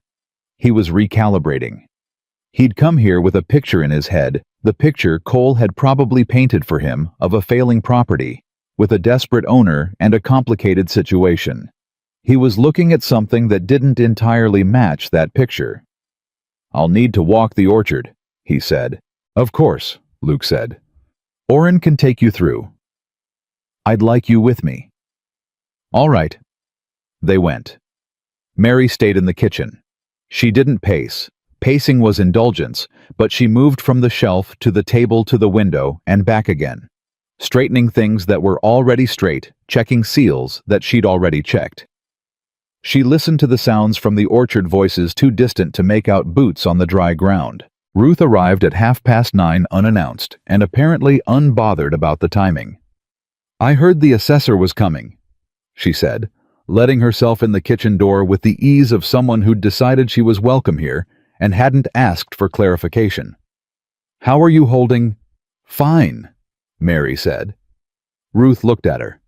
He was recalibrating. He'd come here with a picture in his head, the picture Cole had probably painted for him of a failing property, with a desperate owner and a complicated situation. He was looking at something that didn't entirely match that picture. "I'll need to walk the orchard," he said. "Of course," Luke said. "Orrin can take you through." "I'd like you with me." "All right." They went. Mary stayed in the kitchen. She didn't pace. Pacing was indulgence, but she moved from the shelf to the table to the window and back again, straightening things that were already straight, checking seals that she'd already checked. She listened to the sounds from the orchard, voices too distant to make out boots on the dry ground. Ruth arrived at 9:30 unannounced and apparently unbothered about the timing. "I heard the assessor was coming," she said, letting herself in the kitchen door with the ease of someone who'd decided she was welcome here and hadn't asked for clarification. "How are you holding?" "Fine," Mary said. Ruth looked at her.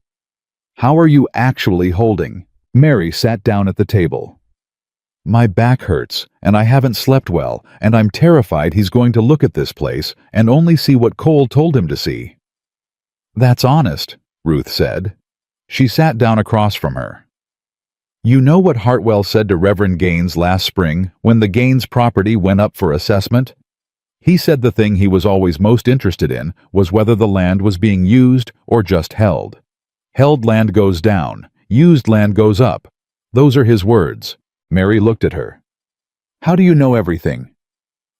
"How are you actually holding?" Mary sat down at the table. "My back hurts, and I haven't slept well, and I'm terrified he's going to look at this place and only see what Cole told him to see." "That's honest," Ruth said. She sat down across from her. "You know what Hartwell said to Reverend Gaines last spring when the Gaines property went up for assessment? He said the thing he was always most interested in was whether the land was being used or just held. Held land goes down, used land goes up. Those are his words." Mary looked at her. "How do you know everything?"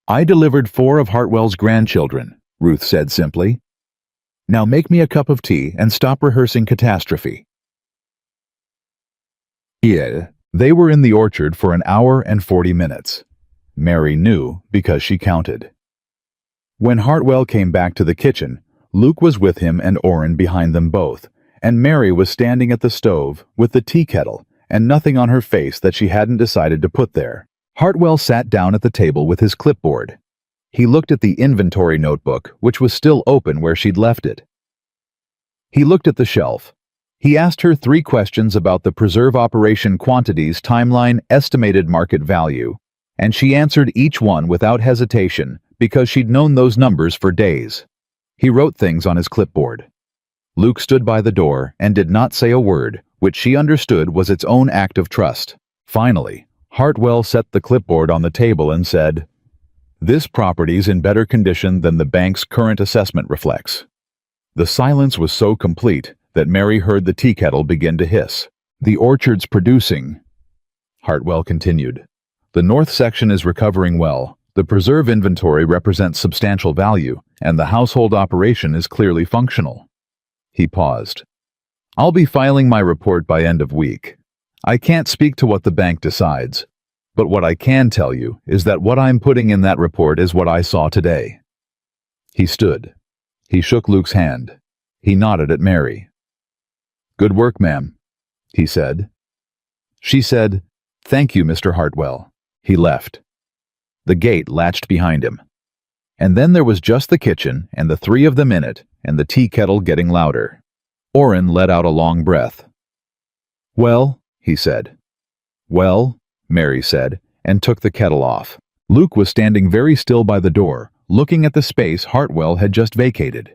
"I delivered 4 of Hartwell's grandchildren," Ruth said simply. "Now make me a cup of tea and stop rehearsing catastrophe." "Yeah, They were in the orchard for an hour and 40 minutes. Mary knew because she counted. When Hartwell came back to the kitchen, Luke was with him and Orrin behind them both, and Mary was standing at the stove with the tea kettle and nothing on her face that she hadn't decided to put there. Hartwell sat down at the table with his clipboard. He looked at the inventory notebook, which was still open where she'd left it. He looked at the shelf. He asked her 3 questions about the preserve operation quantities, timeline, estimated market value, and she answered each one without hesitation because she'd known those numbers for days. He wrote things on his clipboard. Luke stood by the door and did not say a word, which she understood was its own act of trust. Finally, Hartwell set the clipboard on the table and said, "This property's in better condition than the bank's current assessment reflects." The silence was so complete that Mary heard the tea kettle begin to hiss. "The orchard's producing," Hartwell continued. "The north section is recovering well. The preserve inventory represents substantial value, and the household operation is clearly functional." He paused. "I'll be filing my report by end of week. I can't speak to what the bank decides, but what I can tell you is that what I'm putting in that report is what I saw today." He stood. He shook Luke's hand. He nodded at Mary. "Good work, ma'am," he said. She said, "Thank you, Mr. Hartwell." He left. The gate latched behind him. And then there was just the kitchen and the 3 of them in it, and the tea kettle getting louder. Orrin let out a long breath. "Well," he said. "Well," Mary said, and took the kettle off. Luke was standing very still by the door, looking at the space Hartwell had just vacated.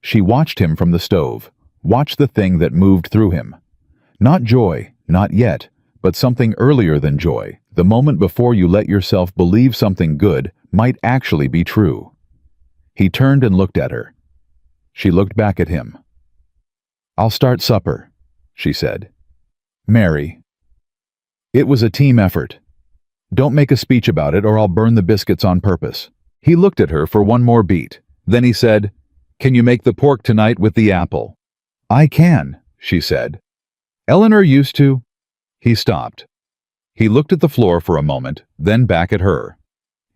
She watched him from the stove, watched the thing that moved through him. Not joy, not yet, but something earlier than joy, the moment before you let yourself believe something good might actually be true. He turned and looked at her. She looked back at him. "I'll start supper," she said. "Mary." It was a team effort. "Don't make a speech about it or I'll burn the biscuits on purpose." He looked at her for one more beat. Then he said, "Can you make the pork tonight with the apple?" "I can," she said. "Eleanor used to." He stopped. He looked at the floor for a moment, then back at her.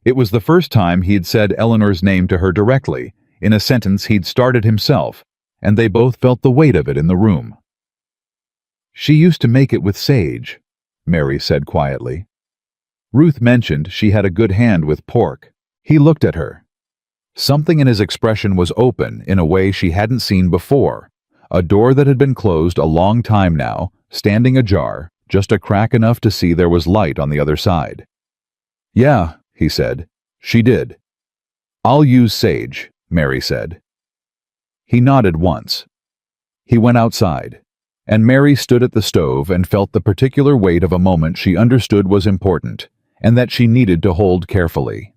It was the first time he'd said Eleanor's name to her directly, in a sentence he'd started himself, and they both felt the weight of it in the room. "She used to make it with sage," Mary said quietly. Ruth mentioned she had a good hand with pork. He looked at her. Something in his expression was open in a way she hadn't seen before, a door that had been closed a long time now, standing ajar, just a crack enough to see there was light on the other side. "Yeah," he said. "She did." "I'll use sage," Mary said. He nodded once. He went outside, and Mary stood at the stove and felt the particular weight of a moment she understood was important, and that she needed to hold carefully.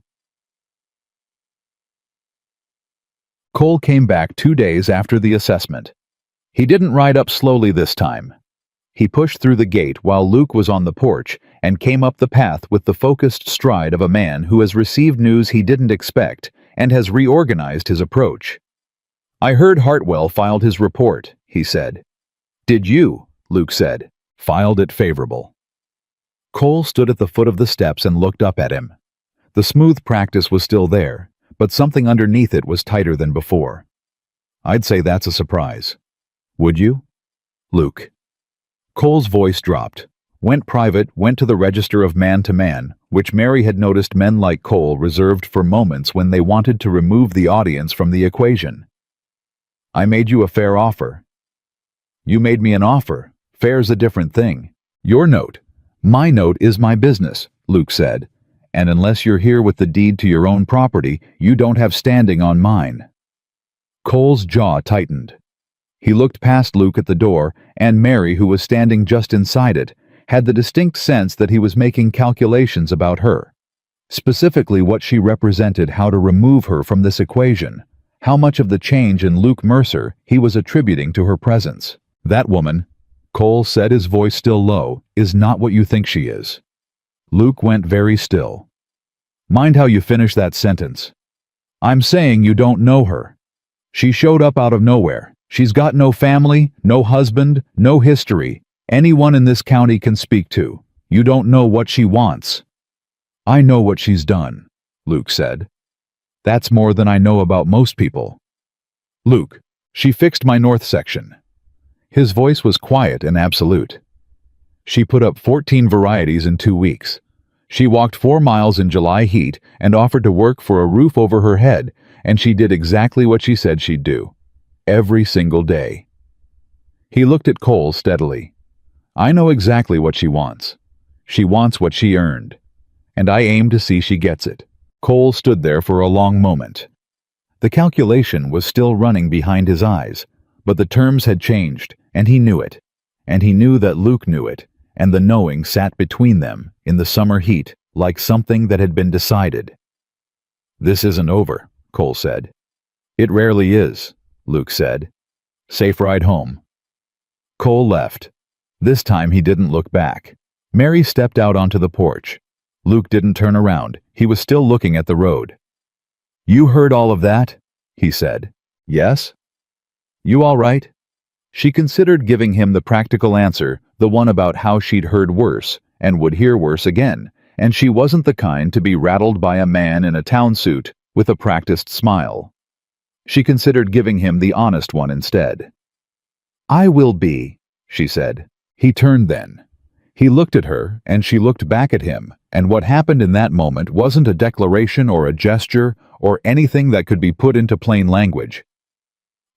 Cole came back 2 days after the assessment. He didn't ride up slowly this time. He pushed through the gate while Luke was on the porch and came up the path with the focused stride of a man who has received news he didn't expect and has reorganized his approach. "I heard Hartwell filed his report," he said. "Did you?" Luke said. "Filed it favorable." Cole stood at the foot of the steps and looked up at him. The smooth practice was still there, but something underneath it was tighter than before. "I'd say that's a surprise." "Would you?" "Luke." Cole's voice dropped, went private, went to the register of man-to-man, which Mary had noticed men like Cole reserved for moments when they wanted to remove the audience from the equation. "I made you a fair offer." "You made me an offer. Fair's a different thing. Your note." "My note is my business," Luke said, "and unless you're here with the deed to your own property, you don't have standing on mine." Cole's jaw tightened. He looked past Luke at the door, and Mary, who was standing just inside it, had the distinct sense that he was making calculations about her. Specifically what she represented, how to remove her from this equation, how much of the change in Luke Mercer he was attributing to her presence. "That woman," Cole said, his voice still low, "is not what you think she is." Luke went very still. "Mind how you finish that sentence. I'm saying you don't know her. She showed up out of nowhere. She's got no family, no husband, no history. Anyone in this county can speak to. You don't know what she wants." "I know what she's done," Luke said. "That's more than I know about most people." "Luke, she fixed my north section." His voice was quiet and absolute. "She put up 14 varieties in 2 weeks. She walked 4 miles in July heat and offered to work for a roof over her head, and she did exactly what she said she'd do. Every single day." He looked at Cole steadily. "I know exactly what she wants. She wants what she earned. And I aim to see she gets it." Cole stood there for a long moment. The calculation was still running behind his eyes, but the terms had changed, and he knew it. And he knew that Luke knew it, and the knowing sat between them in the summer heat like something that had been decided. "This isn't over," Cole said. "It rarely is," Luke said. "Safe ride home." Cole left. This time he didn't look back. Mary stepped out onto the porch. Luke didn't turn around. He was still looking at the road. "You heard all of that?" he said. "Yes?" "You all right?" She considered giving him the practical answer, the one about how she'd heard worse and would hear worse again, and she wasn't the kind to be rattled by a man in a town suit with a practiced smile. She considered giving him the honest one instead. "I will be," she said. He turned then. He looked at her, and she looked back at him, and what happened in that moment wasn't a declaration or a gesture or anything that could be put into plain language.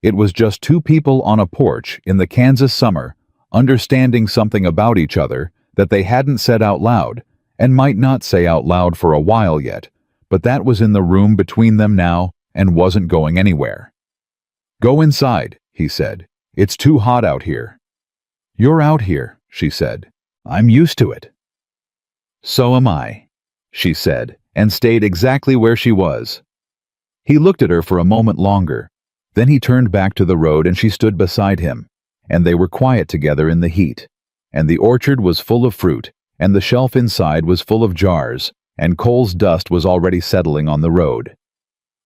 It was just two people on a porch in the Kansas summer, understanding something about each other that they hadn't said out loud, and might not say out loud for a while yet, but that was in the room between them now and wasn't going anywhere. "Go inside," he said. "It's too hot out here." "You're out here," she said. "I'm used to it." "So am I," she said, and stayed exactly where she was. He looked at her for a moment longer. Then he turned back to the road and she stood beside him, and they were quiet together in the heat. And the orchard was full of fruit, and the shelf inside was full of jars, and Cole's dust was already settling on the road.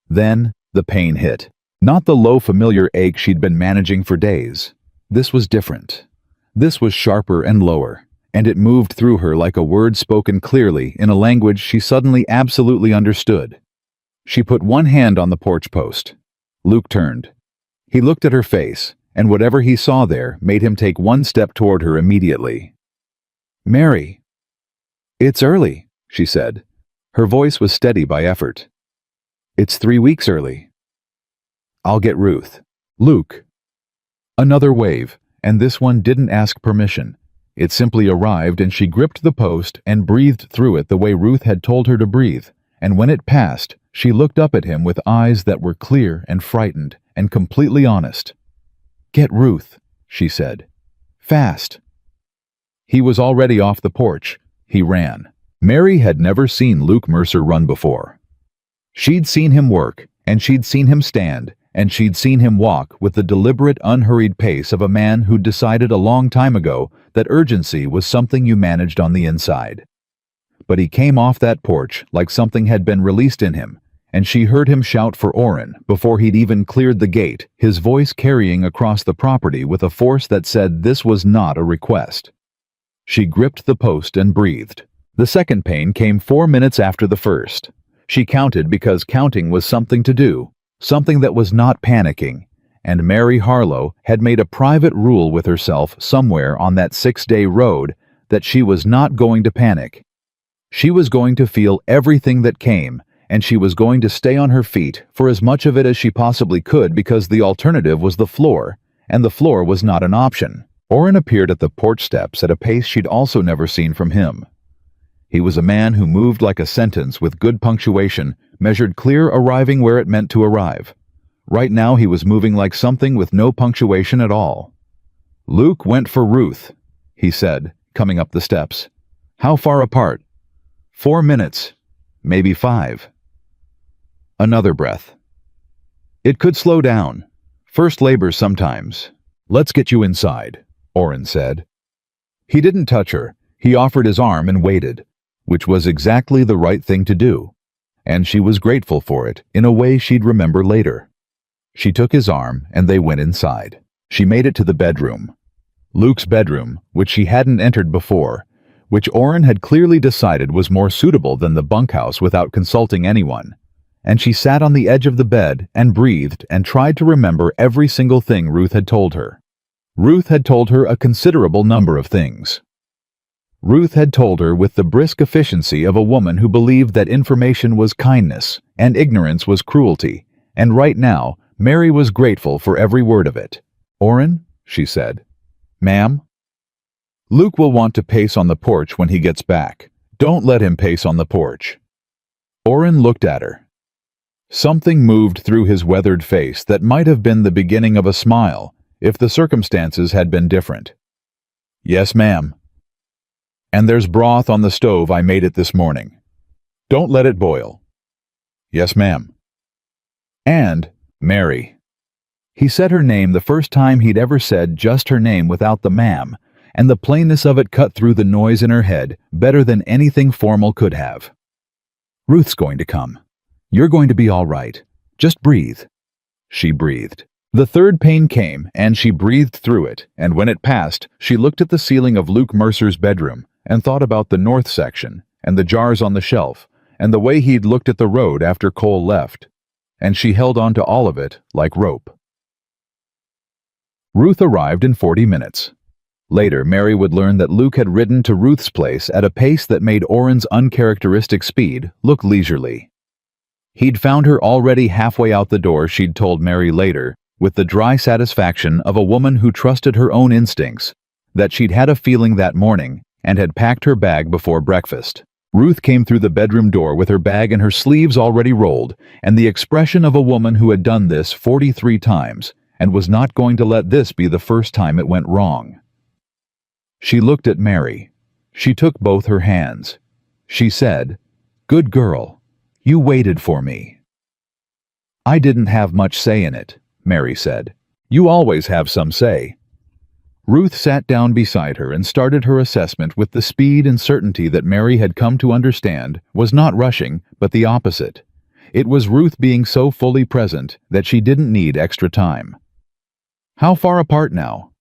Then the pain hit. Not the low familiar ache she'd been managing for days. This was different. This was sharper and lower, and it moved through her like a word spoken clearly in a language she suddenly absolutely understood. She put one hand on the porch post. Luke turned. He looked at her face, and whatever he saw there made him take one step toward her immediately. "Mary." "It's early," she said. Her voice was steady by effort. "It's 3 weeks early." "I'll get Ruth." "Luke." Another wave, and this one didn't ask permission. It simply arrived and she gripped the post and breathed through it the way Ruth had told her to breathe, and when it passed, she looked up at him with eyes that were clear and frightened and completely honest. "Get Ruth," she said. "Fast." He was already off the porch. He ran. Mary had never seen Luke Mercer run before. She'd seen him work, and she'd seen him stand, and she'd seen him walk with the deliberate, unhurried pace of a man who'd decided a long time ago that urgency was something you managed on the inside. But he came off that porch like something had been released in him, and she heard him shout for Orrin before he'd even cleared the gate, his voice carrying across the property with a force that said this was not a request. She gripped the post and breathed. The second pain came 4 minutes after the first. She counted because counting was something to do, something that was not panicking, and Mary Harlow had made a private rule with herself somewhere on that 6-day road that she was not going to panic. She was going to feel everything that came, and she was going to stay on her feet for as much of it as she possibly could because the alternative was the floor, and the floor was not an option. Orrin appeared at the porch steps at a pace she'd also never seen from him. He was a man who moved like a sentence with good punctuation, measured clear arriving where it meant to arrive. Right now he was moving like something with no punctuation at all. "Luke went for Ruth," he said, coming up the steps. "How far apart?" 4 minutes, maybe 5. Another breath. "It could slow down. First labor sometimes. Let's get you inside," Orrin said. He didn't touch her. He offered his arm and waited, which was exactly the right thing to do, and she was grateful for it in a way she'd remember later. She took his arm and they went inside. She made it to the bedroom. Luke's bedroom, which she hadn't entered before, which Oren had clearly decided was more suitable than the bunkhouse without consulting anyone. And she sat on the edge of the bed and breathed and tried to remember every single thing Ruth had told her. Ruth had told her a considerable number of things. Ruth had told her with the brisk efficiency of a woman who believed that information was kindness and ignorance was cruelty, and right now, Mary was grateful for every word of it. "Oren," she said. "Ma'am?" "Luke will want to pace on the porch when he gets back. Don't let him pace on the porch." Oren looked at her. Something moved through his weathered face that might have been the beginning of a smile if the circumstances had been different. "Yes, ma'am. And there's broth on the stove. I made it this morning. Don't let it boil." "Yes, ma'am." "And, Mary." He said her name the first time he'd ever said just her name without the ma'am, and the plainness of it cut through the noise in her head better than anything formal could have. "Ruth's going to come. You're going to be all right. Just breathe." She breathed. The third pain came, and she breathed through it, and when it passed, she looked at the ceiling of Luke Mercer's bedroom and thought about the north section, and the jars on the shelf, and the way he'd looked at the road after Cole left, and she held on to all of it like rope. Ruth arrived in 40 minutes. Later, Mary would learn that Luke had ridden to Ruth's place at a pace that made Oren's uncharacteristic speed look leisurely. He'd found her already halfway out the door, she'd told Mary later, with the dry satisfaction of a woman who trusted her own instincts, that she'd had a feeling that morning and had packed her bag before breakfast. Ruth came through the bedroom door with her bag and her sleeves already rolled, and the expression of a woman who had done this 43 times and was not going to let this be the first time it went wrong. She looked at Mary. She took both her hands. She said, "Good girl. You waited for me." "I didn't have much say in it," Mary said. "You always have some say." Ruth sat down beside her and started her assessment with the speed and certainty that Mary had come to understand was not rushing, but the opposite. It was Ruth being so fully present that she didn't need extra time. "How far apart now?"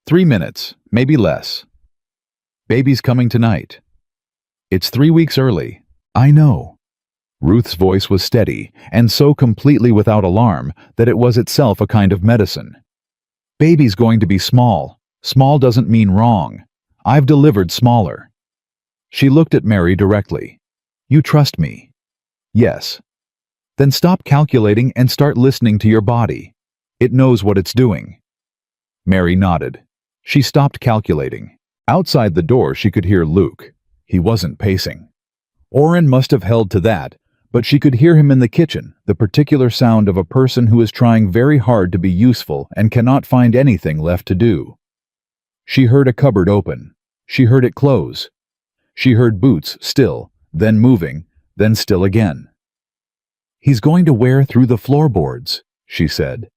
3 minutes, maybe less." "Baby's coming tonight." "It's 3 weeks early." "I know." Ruth's voice was steady, and so completely without alarm that it was itself a kind of medicine. "Baby's going to be small. Small doesn't mean wrong. I've delivered smaller." She looked at Mary directly. "You trust me?" "Yes." "Then stop calculating and start listening to your body. It knows what it's doing." Mary nodded. She stopped calculating. Outside the door she could hear Luke. He wasn't pacing. Oren must have held to that, but she could hear him in the kitchen, the particular sound of a person who is trying very hard to be useful and cannot find anything left to do. She heard a cupboard open. She heard it close. She heard boots still, then moving, then still again. "He's going to wear through the floorboards," she said.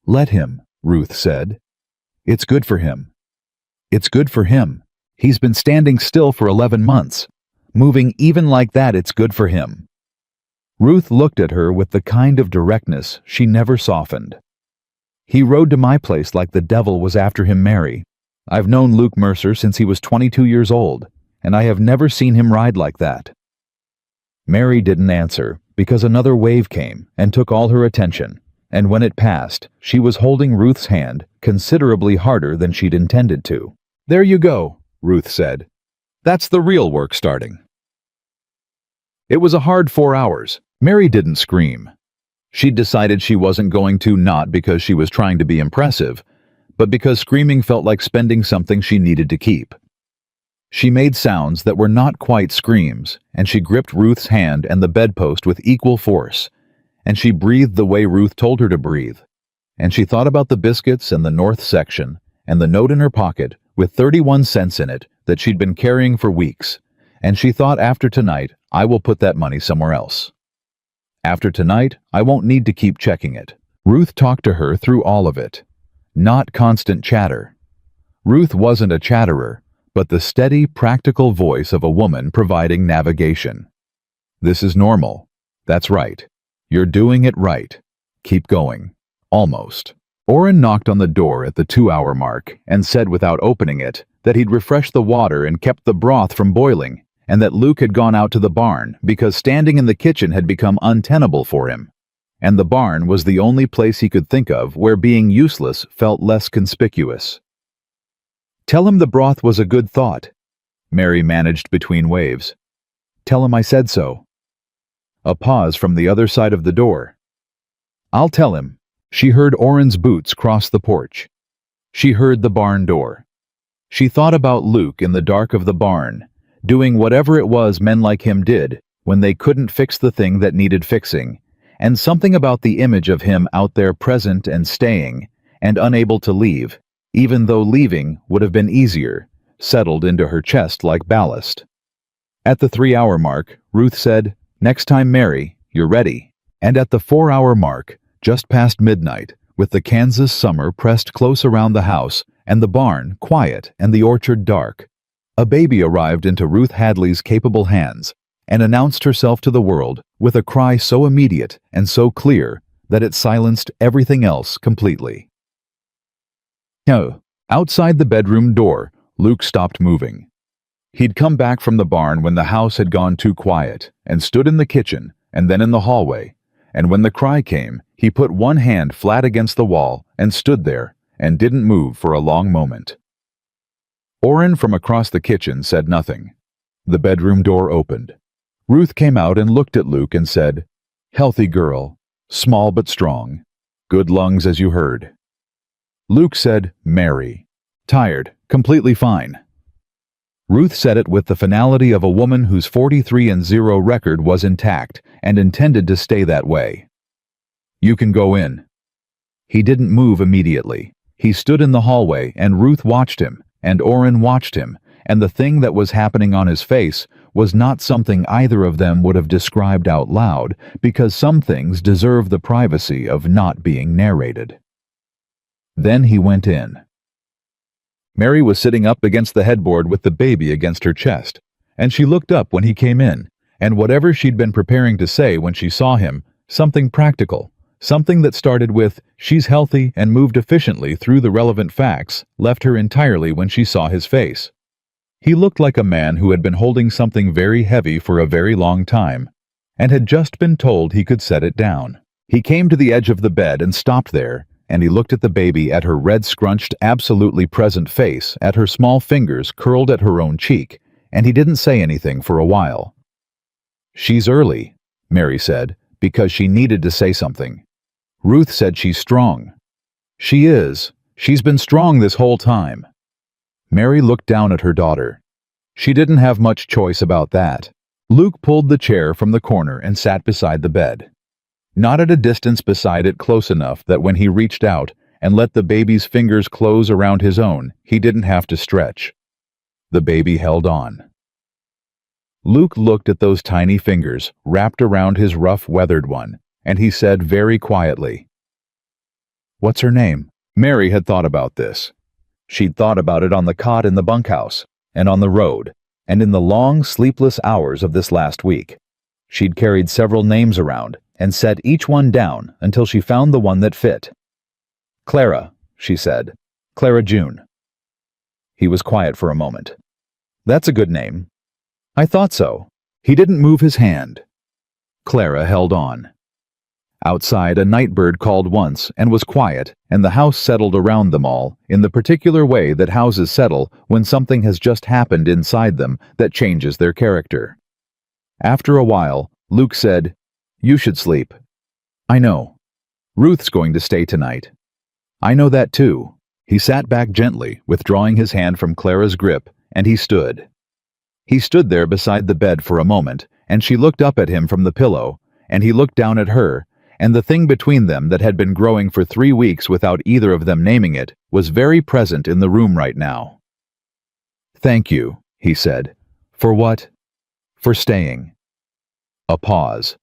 "Let him," Ruth said. "It's good for him." "It's good for him. He's been standing still for 11 months. Moving even like that, it's good for him." Ruth looked at her with the kind of directness she never softened. "He rode to my place like the devil was after him, Mary. I've known Luke Mercer since he was 22 years old, and I have never seen him ride like that." Mary didn't answer, because another wave came and took all her attention, and when it passed, she was holding Ruth's hand considerably harder than she'd intended to. "There you go," Ruth said. "That's the real work starting." It was a hard 4 hours. Mary didn't scream. She'd decided she wasn't going to, not because she was trying to be impressive, but because screaming felt like spending something she needed to keep. She made sounds that were not quite screams, and she gripped Ruth's hand and the bedpost with equal force, and she breathed the way Ruth told her to breathe, and she thought about the biscuits and the north section, and the note in her pocket with 31 cents in it that she'd been carrying for weeks, and she thought, after tonight, I will put that money somewhere else. After tonight, I won't need to keep checking it. Ruth talked to her through all of it. Not constant chatter. Ruth wasn't a chatterer, but the steady, practical voice of a woman providing navigation. "This is normal. That's right. You're doing it right. Keep going. Almost." Oren knocked on the door at the 2-hour mark and said without opening it that he'd refreshed the water and kept the broth from boiling, and that Luke had gone out to the barn because standing in the kitchen had become untenable for him, and the barn was the only place he could think of where being useless felt less conspicuous. "Tell him the broth was a good thought," Mary managed between waves. "Tell him I said so." A pause from the other side of the door. "I'll tell him." She heard Oren's boots cross the porch. She heard the barn door. She thought about Luke in the dark of the barn, doing whatever it was men like him did when they couldn't fix the thing that needed fixing, and something about the image of him out there present and staying, and unable to leave, even though leaving would have been easier, settled into her chest like ballast. At the 3-hour mark, Ruth said, "Next time, Mary, you're ready." And at the 4-hour mark, just past midnight, with the Kansas summer pressed close around the house and the barn quiet and the orchard dark, a baby arrived into Ruth Hadley's capable hands and announced herself to the world with a cry so immediate and so clear that it silenced everything else completely. No. Outside the bedroom door, Luke stopped moving. He'd come back from the barn when the house had gone too quiet and stood in the kitchen and then in the hallway, and when the cry came, he put one hand flat against the wall and stood there and didn't move for a long moment. Oren from across the kitchen said nothing. The bedroom door opened. Ruth came out and looked at Luke and said, "Healthy girl, small but strong. Good lungs as you heard." Luke said, "Mary. Tired, completely fine." Ruth said it with the finality of a woman whose 43-0 record was intact and intended to stay that way. "You can go in." He didn't move immediately. He stood in the hallway and Ruth watched him, and Oren watched him, and the thing that was happening on his face was not something either of them would have described out loud, because some things deserve the privacy of not being narrated. Then he went in. Mary was sitting up against the headboard with the baby against her chest, and she looked up when he came in, and whatever she'd been preparing to say when she saw him, something practical, something that started with, "She's healthy and moved efficiently through the relevant facts," left her entirely when she saw his face. He looked like a man who had been holding something very heavy for a very long time, and had just been told he could set it down. He came to the edge of the bed and stopped there, and he looked at the baby, at her red-scrunched, absolutely present face, at her small fingers curled at her own cheek, and he didn't say anything for a while. "She's early," Mary said, because she needed to say something. Ruth said she's strong. "She is. She's been strong this whole time." Mary looked down at her daughter. She didn't have much choice about that. Luke pulled the chair from the corner and sat beside the bed. Not at a distance beside it, close enough that when he reached out and let the baby's fingers close around his own, he didn't have to stretch. The baby held on. Luke looked at those tiny fingers wrapped around his rough, weathered one, and he said very quietly, "What's her name?" Mary had thought about this. She'd thought about it on the cot in the bunkhouse, and on the road, and in the long, sleepless hours of this last week. She'd carried several names around and set each one down until she found the one that fit. "Clara," she said. "Clara June." He was quiet for a moment. "That's a good name." "I thought so." He didn't move his hand. Clara held on. Outside, a night bird called once and was quiet, and the house settled around them all in the particular way that houses settle when something has just happened inside them that changes their character. After a while, Luke said, "You should sleep." "I know. Ruth's going to stay tonight." "I know that too." He sat back gently, withdrawing his hand from Clara's grip, and he stood. He stood there beside the bed for a moment, and she looked up at him from the pillow, and he looked down at her, and the thing between them that had been growing for 3 weeks without either of them naming it was very present in the room right now. "Thank you," he said. "For what?" "For staying." A pause.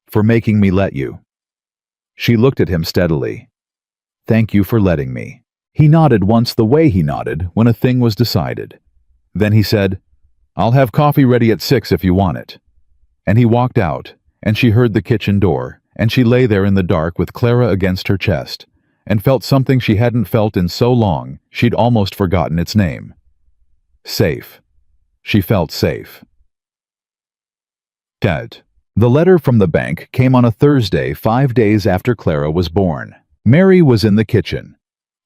"For making me let you." She looked at him steadily. "Thank you for letting me." He nodded once the way he nodded when a thing was decided. Then he said, "I'll have coffee ready at 6 if you want it." And he walked out, and she heard the kitchen door, and she lay there in the dark with Clara against her chest, and felt something she hadn't felt in so long she'd almost forgotten its name. Safe. She felt safe. Ted. The letter from the bank came on a Thursday 5 days after Clara was born. Mary was in the kitchen.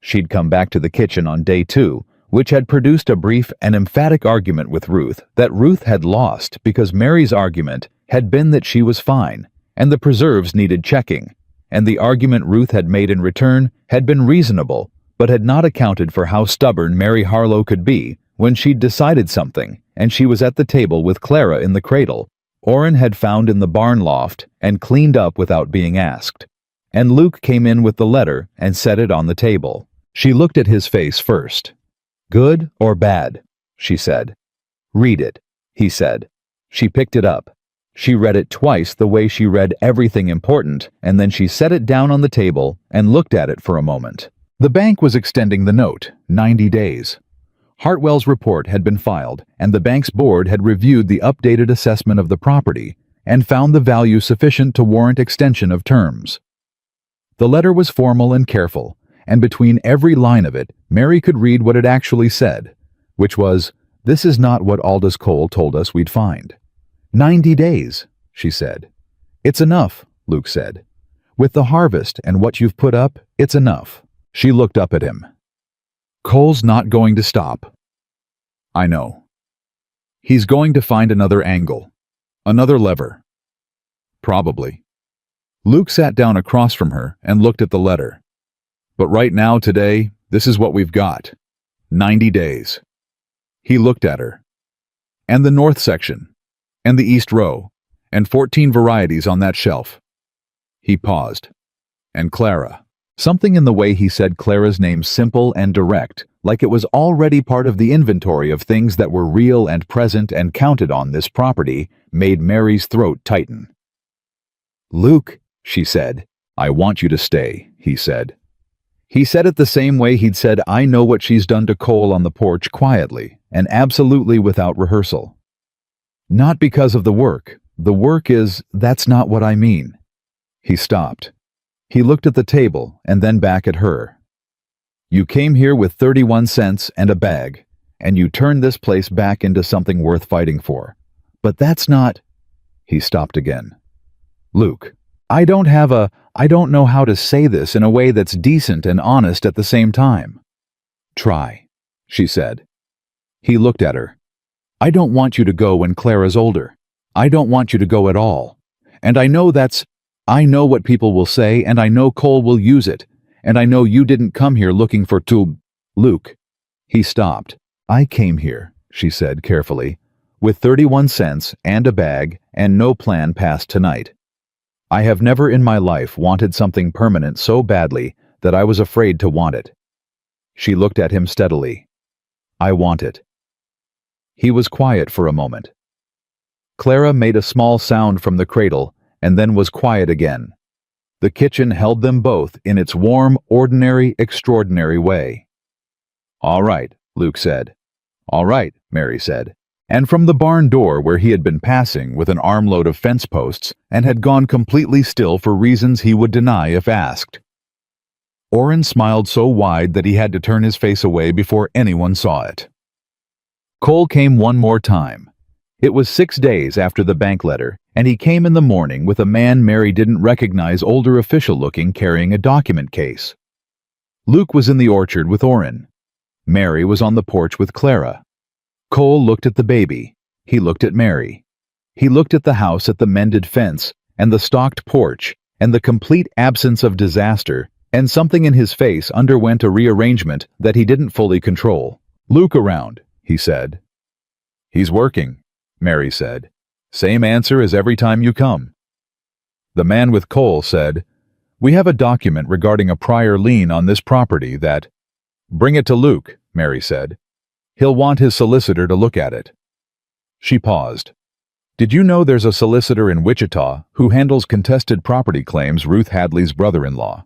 She'd come back to the kitchen on day 2, which had produced a brief and emphatic argument with Ruth that Ruth had lost because Mary's argument had been that she was fine and the preserves needed checking, and the argument Ruth had made in return had been reasonable but had not accounted for how stubborn Mary Harlow could be when she'd decided something and she was at the table with Clara in the cradle Orrin had found in the barn loft and cleaned up without being asked. And Luke came in with the letter and set it on the table. She looked at his face first. "Good or bad?" she said. "Read it," he said. She picked it up. She read it twice the way she read everything important, and then she set it down on the table and looked at it for a moment. The bank was extending the note, 90 days. Hartwell's report had been filed, and the bank's board had reviewed the updated assessment of the property and found the value sufficient to warrant extension of terms. The letter was formal and careful, and between every line of it, Mary could read what it actually said, which was, "This is not what Aldous Cole told us we'd find." 90 days, she said. "It's enough," Luke said. "With the harvest and what you've put up, it's enough." She looked up at him. "Cole's not going to stop." "I know. He's going to find another angle. Another lever." "Probably." Luke sat down across from her and looked at the letter. "But right now, today, this is what we've got. 90 days. He looked at her. "And the north section. And the east row. And 14 varieties on that shelf." He paused. "And Clara." Something in the way he said Clara's name simple and direct, like it was already part of the inventory of things that were real and present and counted on this property, made Mary's throat tighten. "Luke," she said. "I want you to stay," he said. He said it the same way he'd said "I know what she's done to Cole" on the porch, quietly and absolutely without rehearsal. "Not because of the work. The work is, that's not what I mean." He stopped. He looked at the table and then back at her. "You came here with 31 cents and a bag, and you turned this place back into something worth fighting for. But that's not—" He stopped again. "Luke, I don't know how to say this in a way that's decent and honest at the same time." "Try," she said. He looked at her. "I don't want you to go when Clara's older. I don't want you to go at all. And I know what people will say, and I know Cole will use it, and I know you didn't come here looking for Luke." He stopped. "I came here," she said carefully, "with 31 cents and a bag and no plan past tonight. I have never in my life wanted something permanent so badly that I was afraid to want it." She looked at him steadily. "I want it." He was quiet for a moment. Clara made a small sound from the cradle and then was quiet again. The kitchen held them both in its warm, ordinary, extraordinary way. "All right," Luke said. "All right," Mary said. And from the barn door where he had been passing with an armload of fence posts and had gone completely still for reasons he would deny if asked. Orrin smiled so wide that he had to turn his face away before anyone saw it. Cole came one more time. It was 6 days after the bank letter, and he came in the morning with a man Mary didn't recognize, older official looking, carrying a document case. Luke was in the orchard with Orrin. Mary was on the porch with Clara. Cole looked at the baby. He looked at Mary. He looked at the house, at the mended fence, and the stocked porch, and the complete absence of disaster, and something in his face underwent a rearrangement that he didn't fully control. "Luke around," he said. "He's working," Mary said. "Same answer as every time you come." The man with Cole said, "We have a document regarding a prior lien on this property that—" "Bring it to Luke," Mary said. "He'll want his solicitor to look at it." She paused. "Did you know there's a solicitor in Wichita who handles contested property claims, Ruth Hadley's brother-in-law?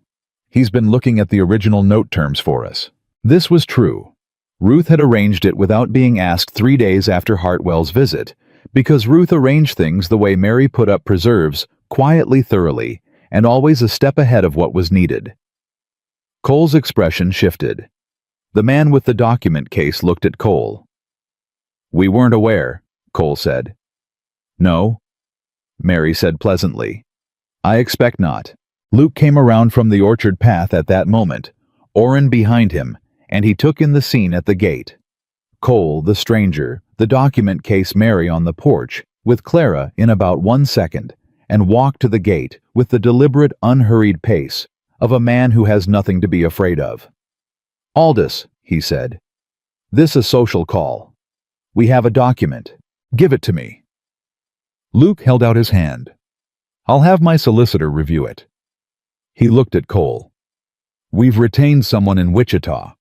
He's been looking at the original note terms for us." This was true. Ruth had arranged it without being asked 3 days after Hartwell's visit, because Ruth arranged things the way Mary put up preserves, quietly, thoroughly, and always a step ahead of what was needed. Cole's expression shifted. The man with the document case looked at Cole. "We weren't aware," Cole said. "No," Mary said pleasantly. "I expect not." Luke came around from the orchard path at that moment, Orrin behind him, and he took in the scene at the gate. Cole, the stranger, the document case, Mary on the porch, with Clara in about 1 second, and walked to the gate with the deliberate, unhurried pace of a man who has nothing to be afraid of. "Aldous," he said, "this a social call. We have a document. Give it to me." Luke held out his hand. "I'll have my solicitor review it." He looked at Cole. "We've retained someone in Wichita.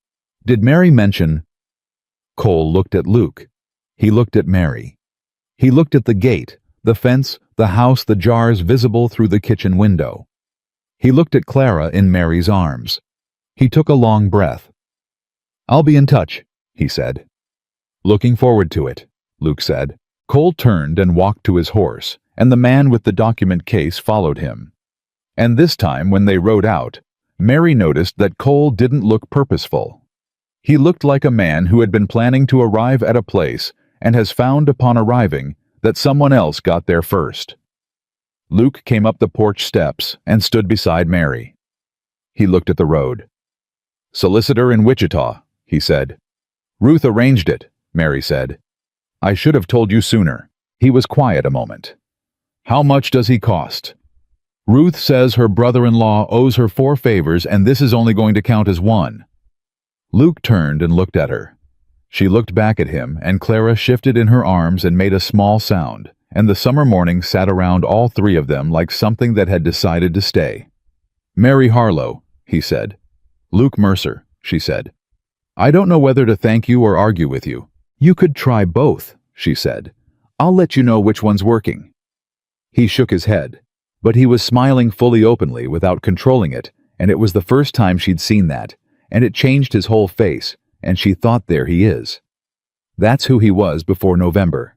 Did Mary mention—" Cole looked at Luke. He looked at Mary. He looked at the gate, the fence, the house, the jars visible through the kitchen window. He looked at Clara in Mary's arms. He took a long breath. "I'll be in touch," he said. "Looking forward to it," Luke said. Cole turned and walked to his horse, and the man with the document case followed him. And this time, when they rode out, Mary noticed that Cole didn't look purposeful. He looked like a man who had been planning to arrive at a place and has found upon arriving that someone else got there first. Luke came up the porch steps and stood beside Mary. He looked at the road. "Solicitor in Wichita," he said. "Ruth arranged it," Mary said. "I should have told you sooner." He was quiet a moment. "How much does he cost?" "Ruth says her brother-in-law owes her 4 favors and this is only going to count as 1. Luke turned and looked at her. She looked back at him, and Clara shifted in her arms and made a small sound, and the summer morning sat around all 3 of them like something that had decided to stay. "Mary Harlow," he said. "Luke Mercer," she said. "I don't know whether to thank you or argue with you." "You could try both," she said. "I'll let you know which one's working." He shook his head, but he was smiling fully openly without controlling it, and it was the first time she'd seen that, and it changed his whole face, and she thought, there he is. That's who he was before November.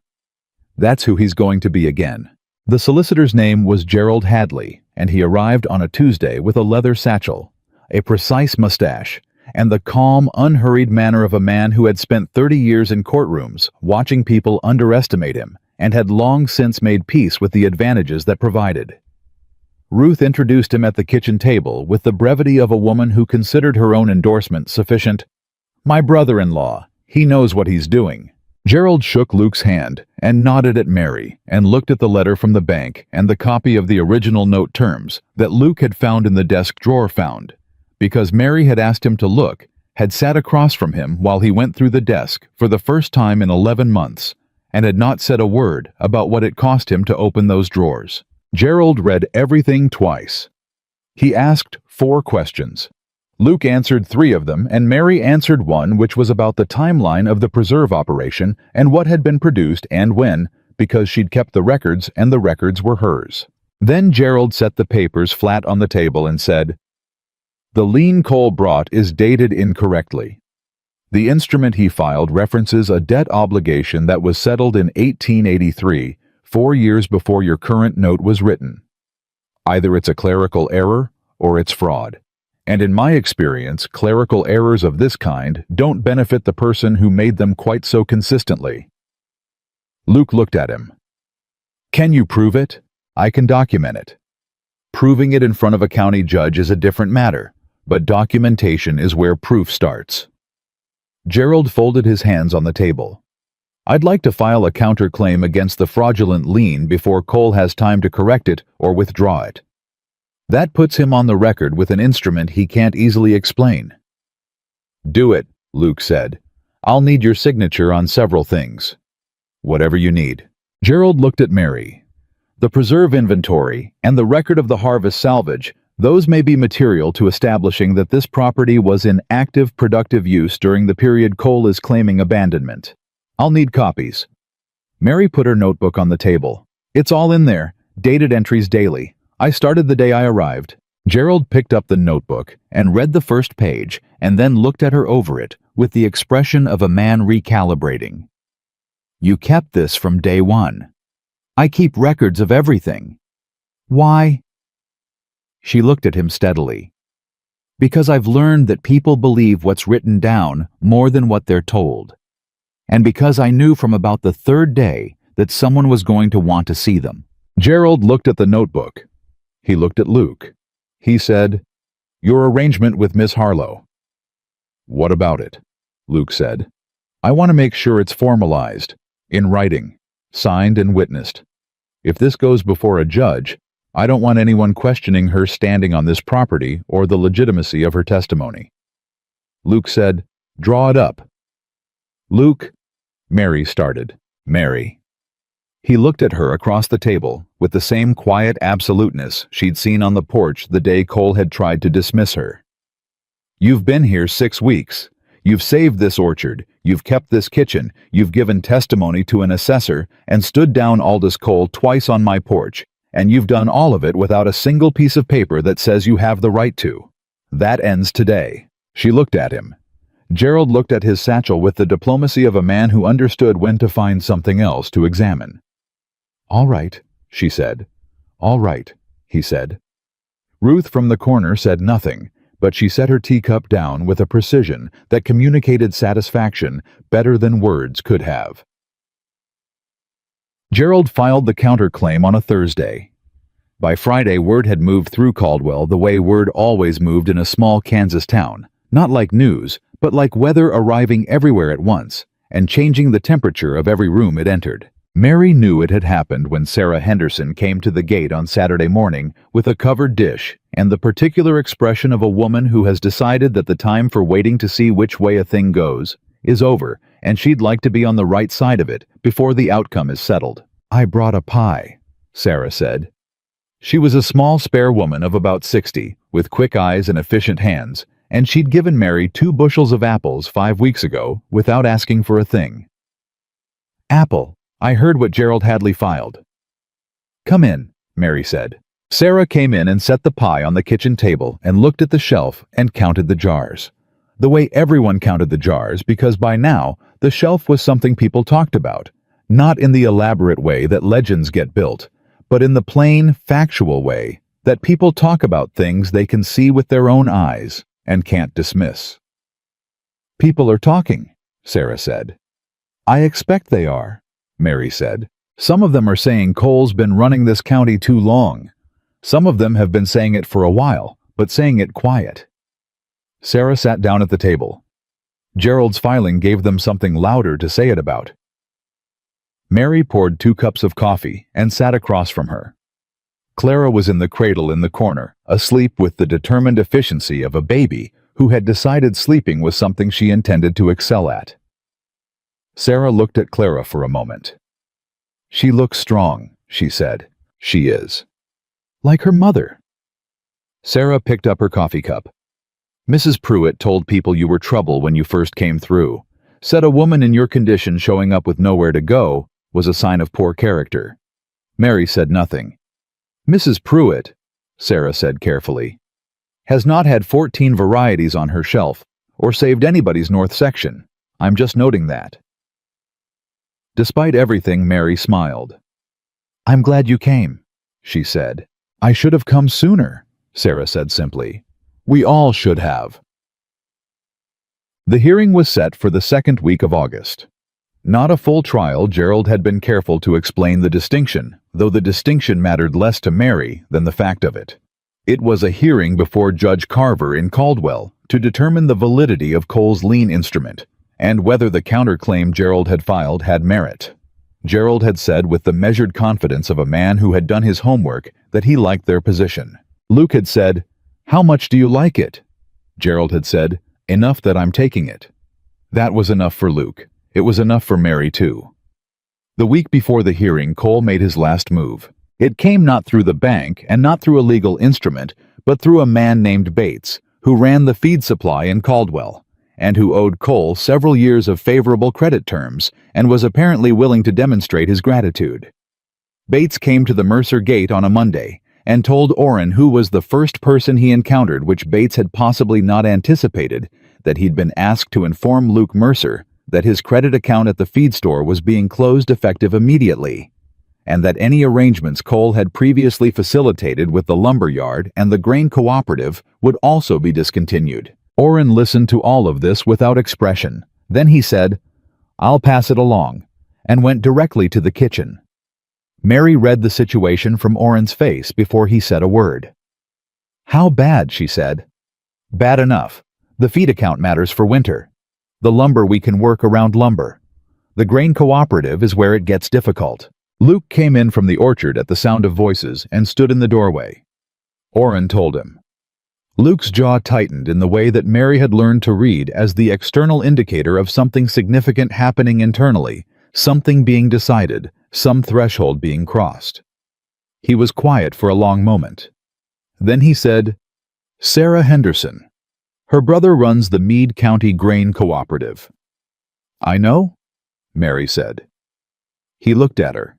That's who he's going to be again. The solicitor's name was Gerald Hadley, and he arrived on a Tuesday with a leather satchel, a precise mustache, and the calm, unhurried manner of a man who had spent 30 years in courtrooms watching people underestimate him and had long since made peace with the advantages that provided. Ruth introduced him at the kitchen table with the brevity of a woman who considered her own endorsement sufficient. "My brother-in-law, he knows what he's doing." Gerald shook Luke's hand and nodded at Mary and looked at the letter from the bank and the copy of the original note terms that Luke had found in the desk drawer because Mary had asked him to look, had sat across from him while he went through the desk for the first time in 11 months and had not said a word about what it cost him to open those drawers. Gerald read everything twice. He asked 4 questions. Luke answered 3 of them, and Mary answered 1, which was about the timeline of the preserve operation and what had been produced and when, because she'd kept the records and the records were hers. Then Gerald set the papers flat on the table and said, "The lien Cole brought is dated incorrectly. The instrument he filed references a debt obligation that was settled in 1883, 4 years before your current note was written. Either it's a clerical error or it's fraud. And in my experience, clerical errors of this kind don't benefit the person who made them quite so consistently." Luke looked at him. "Can you prove it? I can document it. Proving it in front of a county judge is a different matter, but documentation is where proof starts." Gerald folded his hands on the table. "I'd like to file a counterclaim against the fraudulent lien before Cole has time to correct it or withdraw it. That puts him on the record with an instrument he can't easily explain." "Do it," Luke said. "I'll need your signature on several things." "Whatever you need." Gerald looked at Mary. "The preserve inventory and the record of the harvest salvage, those may be material to establishing that this property was in active productive use during the period Cole is claiming abandonment. I'll need copies." Mary put her notebook on the table. "It's all in there, dated entries daily. I started the day I arrived." Gerald picked up the notebook and read the first page and then looked at her over it with the expression of a man recalibrating. "You kept this from day 1. I keep records of everything. Why?" She looked at him steadily. Because I've learned that people believe what's written down more than what they're told. And because I knew from about the third day that someone was going to want to see them." Gerald looked at the notebook. He looked at Luke. He said, "Your arrangement with Miss Harlow." "What about it?" Luke said. "I want to make sure it's formalized, in writing, signed and witnessed. If this goes before a judge, I don't want anyone questioning her standing on this property or the legitimacy of her testimony." Luke said, "Draw it up." "Luke," Mary started. "Mary." He looked at her across the table with the same quiet absoluteness she'd seen on the porch the day Cole had tried to dismiss her. "You've been here 6 weeks. You've saved this orchard, you've kept this kitchen, you've given testimony to an assessor, and stood down Aldous Cole twice on my porch, and you've done all of it without a single piece of paper that says you have the right to. That ends today." She looked at him. Gerald looked at his satchel with the diplomacy of a man who understood when to find something else to examine. "All right," she said. "All right," he said. Ruth from the corner said nothing, but she set her teacup down with a precision that communicated satisfaction better than words could have. Gerald filed the counterclaim on a Thursday. By Friday, word had moved through Caldwell the way word always moved in a small Kansas town, not like news, but like weather arriving everywhere at once and changing the temperature of every room it entered. Mary knew it had happened when Sarah Henderson came to the gate on Saturday morning with a covered dish and the particular expression of a woman who has decided that the time for waiting to see which way a thing goes is over, and she'd like to be on the right side of it before the outcome is settled. "I brought a pie," Sarah said. She was a small, spare woman of about 60, with quick eyes and efficient hands, and she'd given Mary 2 bushels of apples 5 weeks ago without asking for a thing. "Apple, I heard what Gerald Hadley filed." "Come in," Mary said. Sarah came in and set the pie on the kitchen table and looked at the shelf and counted the jars. The way everyone counted the jars, because by now the shelf was something people talked about, not in the elaborate way that legends get built, but in the plain, factual way that people talk about things they can see with their own eyes and can't dismiss. "People are talking," Sarah said. "I expect they are," Mary said. "Some of them are saying Cole's been running this county too long. Some of them have been saying it for a while, but saying it quiet." Sarah sat down at the table. Gerald's filing gave them something louder to say it about. Mary poured 2 cups of coffee and sat across from her. Clara was in the cradle in the corner, asleep with the determined efficiency of a baby who had decided sleeping was something she intended to excel at. Sarah looked at Clara for a moment. "She looks strong," she said. "She is." "Like her mother." Sarah picked up her coffee cup. "Mrs. Pruitt told people you were trouble when you first came through. Said a woman in your condition showing up with nowhere to go was a sign of poor character." Mary said nothing. "Mrs. Pruitt," Sarah said carefully, "has not had 14 varieties on her shelf or saved anybody's north section. I'm just noting that." Despite everything, Mary smiled. "I'm glad you came," she said. "I should have come sooner," Sarah said simply. "We all should have." The hearing was set for the 2nd week of August. Not a full trial, Gerald had been careful to explain the distinction, though the distinction mattered less to Mary than the fact of it. It was a hearing before Judge Carver in Caldwell to determine the validity of Cole's lien instrument and whether the counterclaim Gerald had filed had merit. Gerald had said with the measured confidence of a man who had done his homework that he liked their position. Luke had said, "How much do you like it?" Gerald had said, "Enough that I'm taking it." That was enough for Luke. It was enough for Mary, too. The week before the hearing, Cole made his last move. It came not through the bank and not through a legal instrument, but through a man named Bates, who ran the feed supply in Caldwell, and who owed Cole several years of favorable credit terms and was apparently willing to demonstrate his gratitude. Bates came to the Mercer gate on a Monday and told Orrin, who was the first person he encountered which Bates had possibly not anticipated, that he'd been asked to inform Luke Mercer that his credit account at the feed store was being closed effective immediately. and that any arrangements Cole had previously facilitated with the lumber yard and the grain cooperative would also be discontinued. Orrin listened to all of this without expression. Then he said, "I'll pass it along," and went directly to the kitchen. Mary read the situation from Orrin's face before he said a word. "How bad?" she said. "Bad enough. The feed account matters for winter. The lumber we can work around lumber. The grain cooperative is where it gets difficult." Luke came in from the orchard at the sound of voices and stood in the doorway. Orrin told him. Luke's jaw tightened in the way that Mary had learned to read as the external indicator of something significant happening internally, something being decided, some threshold being crossed. He was quiet for a long moment. Then he said, "Sarah Henderson. Her brother runs the Meade County Grain Cooperative." "I know," Mary said. He looked at her.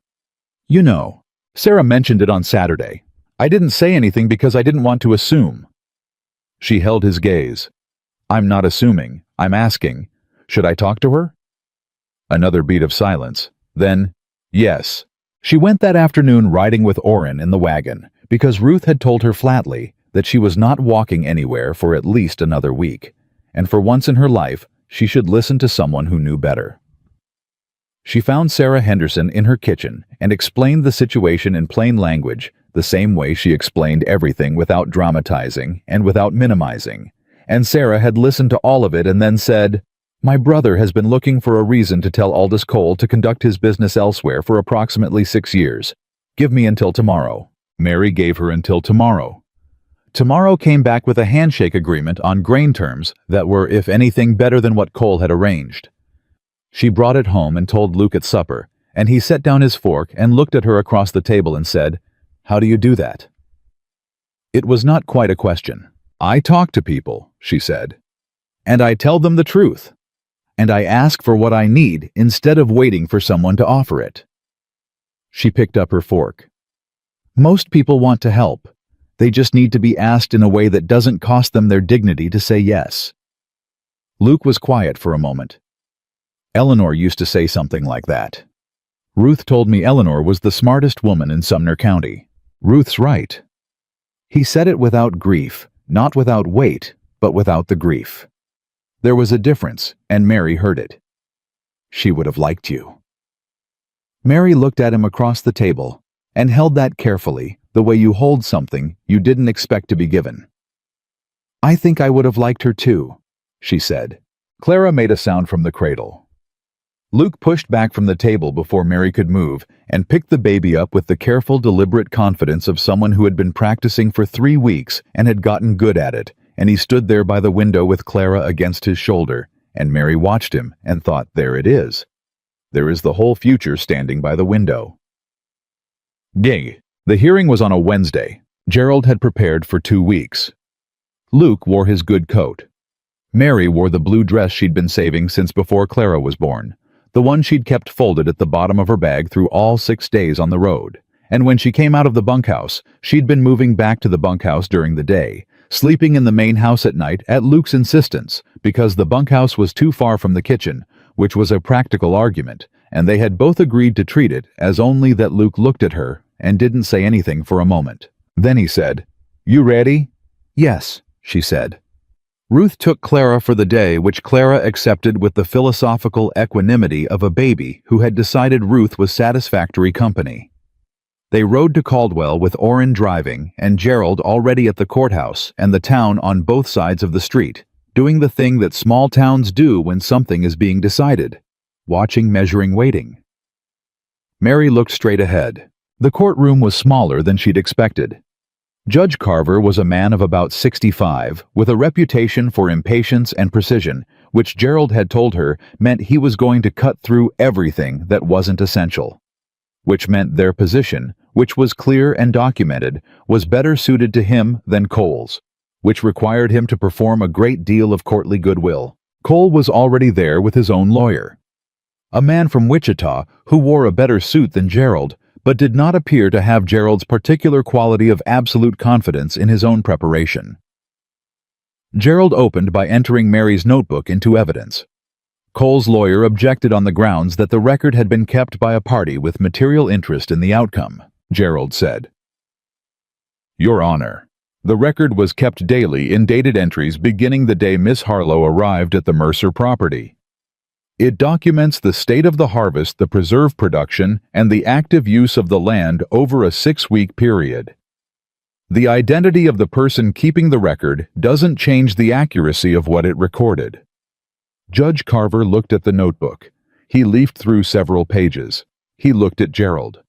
"You know, Sarah mentioned it on Saturday. I didn't say anything because I didn't want to assume." She held his gaze. "I'm not assuming. I'm asking. Should I talk to her?" Another beat of silence. Then, "Yes." She went that afternoon riding with Orrin in the wagon because Ruth had told her flatly that she was not walking anywhere for at least another week, and for once in her life, she should listen to someone who knew better. She found Sarah Henderson in her kitchen and explained the situation in plain language, the same way she explained everything without dramatizing and without minimizing. And Sarah had listened to all of it and then said, "My brother has been looking for a reason to tell Aldous Cole to conduct his business elsewhere for approximately 6 years. Give me until tomorrow." Mary gave her until tomorrow. Tomorrow came back with a handshake agreement on grain terms that were, if anything, better than what Cole had arranged. She brought it home and told Luke at supper, and he set down his fork and looked at her across the table and said, "How do you do that?" It was not quite a question. "I talk to people," she said, "and I tell them the truth, and I ask for what I need instead of waiting for someone to offer it." She picked up her fork. "Most people want to help. They just need to be asked in a way that doesn't cost them their dignity to say yes." Luke was quiet for a moment. "Eleanor used to say something like that. Ruth told me Eleanor was the smartest woman in Sumner County. Ruth's right." He said it without grief, not without weight, but without the grief. There was a difference, and Mary heard it. "She would have liked you." Mary looked at him across the table and held that carefully, the way you hold something you didn't expect to be given. "I think I would have liked her too," she said. Clara made a sound from the cradle. Luke pushed back from the table before Mary could move and picked the baby up with the careful, deliberate confidence of someone who had been practicing for 3 weeks and had gotten good at it, and he stood there by the window with Clara against his shoulder, and Mary watched him and thought, there it is. There is the whole future standing by the window. Gig. The hearing was on a Wednesday. Gerald had prepared for 2 weeks. Luke wore his good coat. Mary wore the blue dress she'd been saving since before Clara was born, the one she'd kept folded at the bottom of her bag through all 6 days on the road. And when she came out of the bunkhouse, she'd been moving back to the bunkhouse during the day, sleeping in the main house at night at Luke's insistence, because the bunkhouse was too far from the kitchen, which was a practical argument, and they had both agreed to treat it as only that Luke looked at her and didn't say anything for a moment. Then he said, "You ready?" "Yes," she said. Ruth took Clara for the day, which Clara accepted with the philosophical equanimity of a baby who had decided Ruth was satisfactory company. They rode to Caldwell with Orrin driving and Gerald already at the courthouse and the town on both sides of the street, doing the thing that small towns do when something is being decided, watching, measuring, waiting. Mary looked straight ahead. The courtroom was smaller than she'd expected. Judge Carver was a man of about 65, with a reputation for impatience and precision, which Gerald had told her meant he was going to cut through everything that wasn't essential. Which meant their position, which was clear and documented, was better suited to him than Cole's, which required him to perform a great deal of courtly goodwill. Cole was already there with his own lawyer. A man from Wichita who wore a better suit than Gerald, but did not appear to have Gerald's particular quality of absolute confidence in his own preparation. Gerald opened by entering Mary's notebook into evidence. Cole's lawyer objected on the grounds that the record had been kept by a party with material interest in the outcome. Gerald said, "Your Honor, the record was kept daily in dated entries beginning the day Miss Harlow arrived at the Mercer property. It documents the state of the harvest, the preserve production, and the active use of the land over a 6-week period. The identity of the person keeping the record doesn't change the accuracy of what it recorded." Judge Carver looked at the notebook. He leafed through several pages. He looked at Gerald.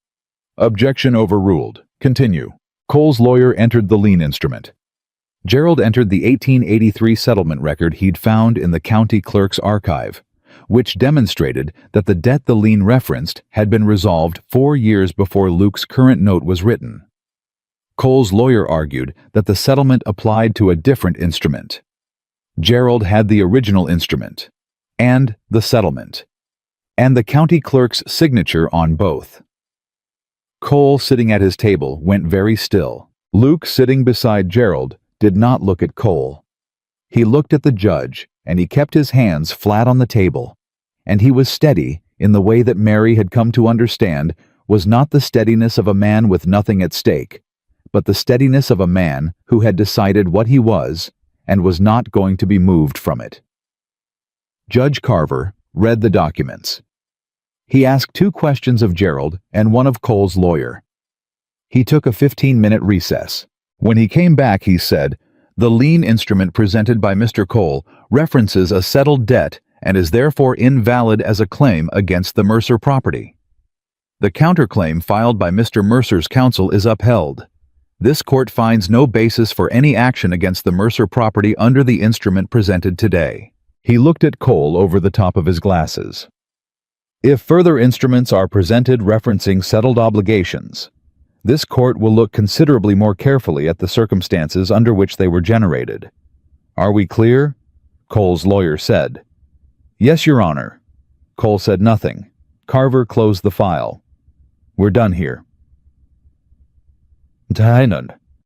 "Objection overruled. Continue." Cole's lawyer entered the lien instrument. Gerald entered the 1883 settlement record he'd found in the county clerk's archive, which demonstrated that the debt the lien referenced had been resolved 4 years before Luke's current note was written. Cole's lawyer argued that the settlement applied to a different instrument. Gerald had the original instrument, and the settlement, and the county clerk's signature on both. Cole, sitting at his table, went very still. Luke, sitting beside Gerald, did not look at Cole. He looked at the judge, and he kept his hands flat on the table, and he was steady in the way that Mary had come to understand was not the steadiness of a man with nothing at stake, but the steadiness of a man who had decided what he was and was not going to be moved from it. Judge Carver read the documents. He asked 2 questions of Gerald and 1 of Cole's lawyer. He took a 15-minute recess. When he came back, he said, "The lien instrument presented by Mr. Cole references a settled debt and is therefore invalid as a claim against the Mercer property. The counterclaim filed by Mr. Mercer's counsel is upheld. This court finds no basis for any action against the Mercer property under the instrument presented today." He looked at Cole over the top of his glasses. "If further instruments are presented referencing settled obligations, this court will look considerably more carefully at the circumstances under which they were generated. Are we clear?" Cole's lawyer said. "Yes, Your Honor." Cole said nothing. Carver closed the file. "We're done here."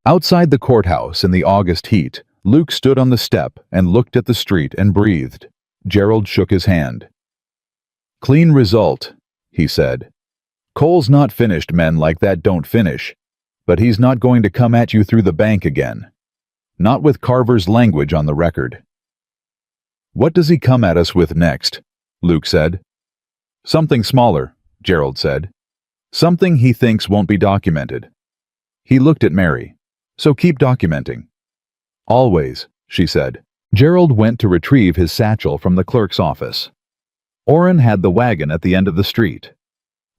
Outside the courthouse in the August heat, Luke stood on the step and looked at the street and breathed. Gerald shook his hand. "Clean result," he said. "Cole's not finished. Men like that don't finish. But he's not going to come at you through the bank again. Not with Carver's language on the record." "What does he come at us with next?" Luke said. "Something smaller," Gerald said. "Something he thinks won't be documented." He looked at Mary. "So keep documenting." "Always," she said. Gerald went to retrieve his satchel from the clerk's office. Orrin had the wagon at the end of the street.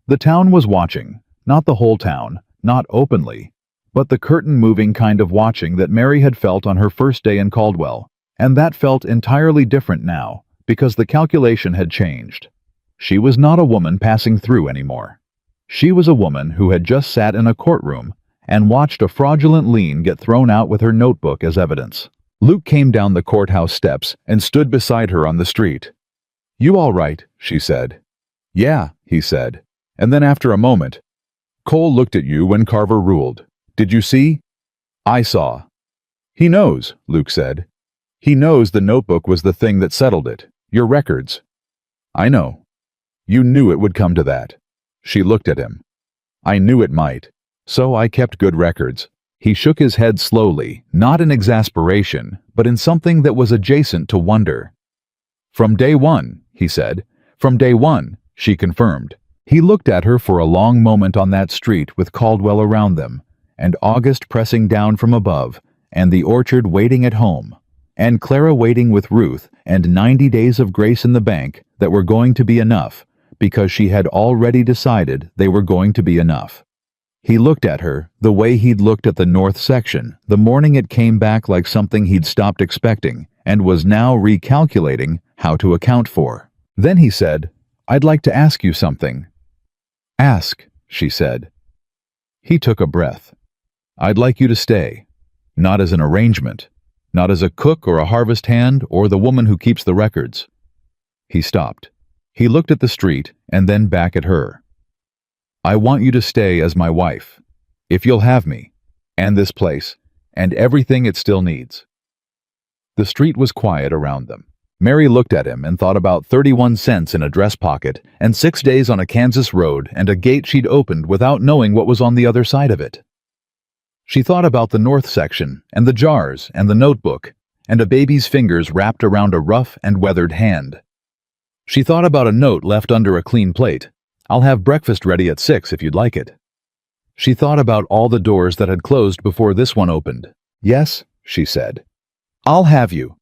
The town was watching, not the whole town, not openly, but the curtain-moving kind of watching that Mary had felt on her first day in Caldwell, and that felt entirely different now, because the calculation had changed. She was not a woman passing through anymore. She was a woman who had just sat in a courtroom and watched a fraudulent lien get thrown out with her notebook as evidence. Luke came down the courthouse steps and stood beside her on the street. "You all right?" she said. "Yeah," he said. And then after a moment, "Cole looked at you when Carver ruled. Did you see?" "I saw." "He knows," Luke said. "He knows the notebook was the thing that settled it. Your records." "I know." "You knew it would come to that." She looked at him. "I knew it might. So I kept good records." He shook his head slowly, not in exasperation, but in something that was adjacent to wonder. "From day one," he said. "From day one," she confirmed. He looked at her for a long moment on that street with Caldwell around them, and August pressing down from above, and the orchard waiting at home, and Clara waiting with Ruth, and 90 days of grace in the bank that were going to be enough, because she had already decided they were going to be enough. He looked at her the way he'd looked at the north section the morning it came back like something he'd stopped expecting and was now recalculating how to account for. Then he said, "I'd like to ask you something." "Ask," she said. He took a breath. "I'd like you to stay. Not as an arrangement. Not as a cook or a harvest hand or the woman who keeps the records." He stopped. He looked at the street and then back at her. "I want you to stay as my wife, if you'll have me, and this place, and everything it still needs." The street was quiet around them. Mary looked at him and thought about 31 cents in a dress pocket and 6 days on a Kansas road and a gate she'd opened without knowing what was on the other side of it. She thought about the north section and the jars and the notebook and a baby's fingers wrapped around a rough and weathered hand. She thought about a note left under a clean plate. "I'll have breakfast ready at 6 if you'd like it." She thought about all the doors that had closed before this one opened. "Yes," she said. "I'll have you.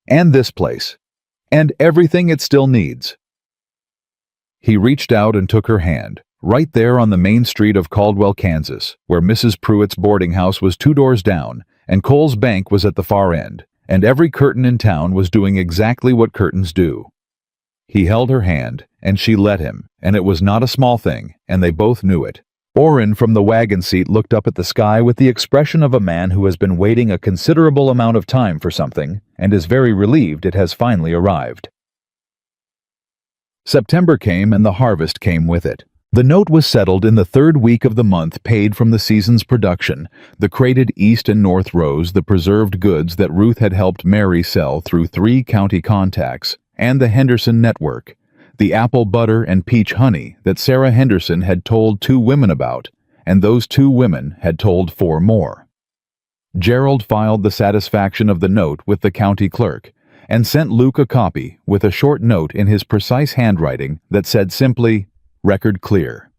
And this place. And everything it still needs." He reached out and took her hand, right there on the main street of Caldwell, Kansas, where Mrs. Pruitt's boarding house was 2 doors down, and Cole's bank was at the far end, and every curtain in town was doing exactly what curtains do. He held her hand, and she let him, and it was not a small thing, and they both knew it. Orrin from the wagon seat looked up at the sky with the expression of a man who has been waiting a considerable amount of time for something and is very relieved it has finally arrived. September came and the harvest came with it. The note was settled in the 3rd week of the month, paid from the season's production, the crated east and north rows, the preserved goods that Ruth had helped Mary sell through 3 county contacts, and the Henderson network, the apple butter and peach honey that Sarah Henderson had told 2 women about, and those 2 women had told 4 more. Gerald filed the satisfaction of the note with the county clerk and sent Luke a copy with a short note in his precise handwriting that said simply, "Record clear.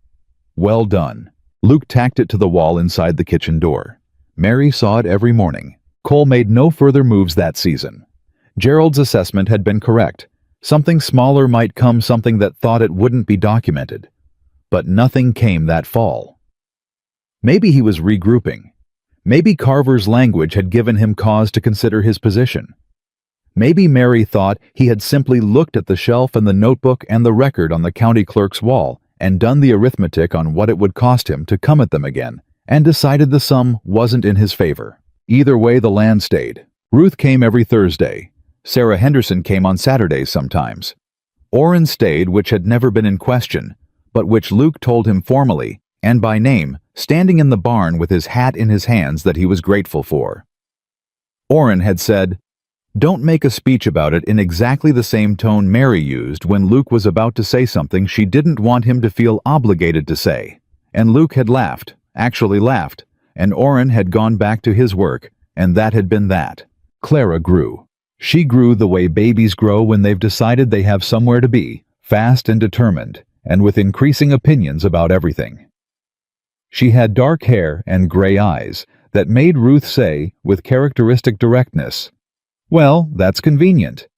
Well done." Luke tacked it to the wall inside the kitchen door. Mary saw it every morning. Cole made no further moves that season. Gerald's assessment had been correct. Something smaller might come, something that thought it wouldn't be documented. But nothing came that fall. Maybe he was regrouping. Maybe Carver's language had given him cause to consider his position. Maybe Mary thought he had simply looked at the shelf and the notebook and the record on the county clerk's wall and done the arithmetic on what it would cost him to come at them again, and decided the sum wasn't in his favor. Either way, the land stayed. Ruth came every Thursday. Sarah Henderson came on Saturdays sometimes. Orrin stayed, which had never been in question, but which Luke told him formally, and by name, standing in the barn with his hat in his hands, that he was grateful for. Orrin had said, "Don't make a speech about it," in exactly the same tone Mary used when Luke was about to say something she didn't want him to feel obligated to say. And Luke had laughed, actually laughed, and Orrin had gone back to his work, and that had been that. Clara grew. She grew the way babies grow when they've decided they have somewhere to be, fast and determined, and with increasing opinions about everything. She had dark hair and gray eyes that made Ruth say, with characteristic directness, "Well, that's convenient,"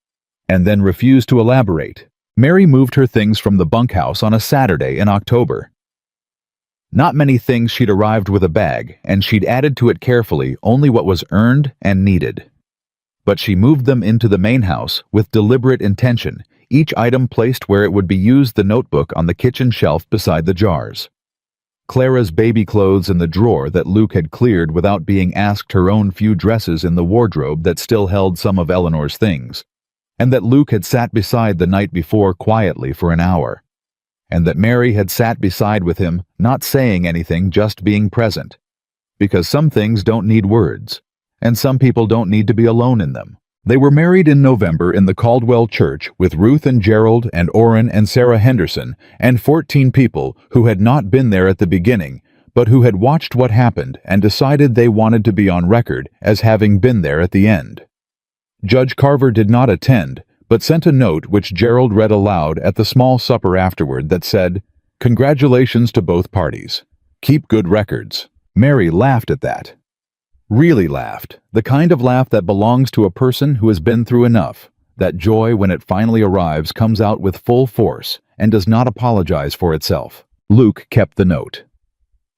and then refused to elaborate. Mary moved her things from the bunkhouse on a Saturday in October. Not many things. She'd arrived with a bag, and she'd added to it carefully only what was earned and needed. But she moved them into the main house with deliberate intention, each item placed where it would be used, the notebook on the kitchen shelf beside the jars. Clara's baby clothes in the drawer that Luke had cleared without being asked, her own few dresses in the wardrobe that still held some of Eleanor's things, and that Luke had sat beside the night before quietly for an hour, and that Mary had sat beside with him, not saying anything, just being present, because some things don't need words, and some people don't need to be alone in them. They were married in November in the Caldwell Church with Ruth and Gerald and Orrin and Sarah Henderson and 14 people who had not been there at the beginning, but who had watched what happened and decided they wanted to be on record as having been there at the end. Judge Carver did not attend, but sent a note which Gerald read aloud at the small supper afterward that said, "Congratulations to both parties. Keep good records." Mary laughed at that. Really laughed, the kind of laugh that belongs to a person who has been through enough. That joy, when it finally arrives, comes out with full force and does not apologize for itself. Luke kept the note.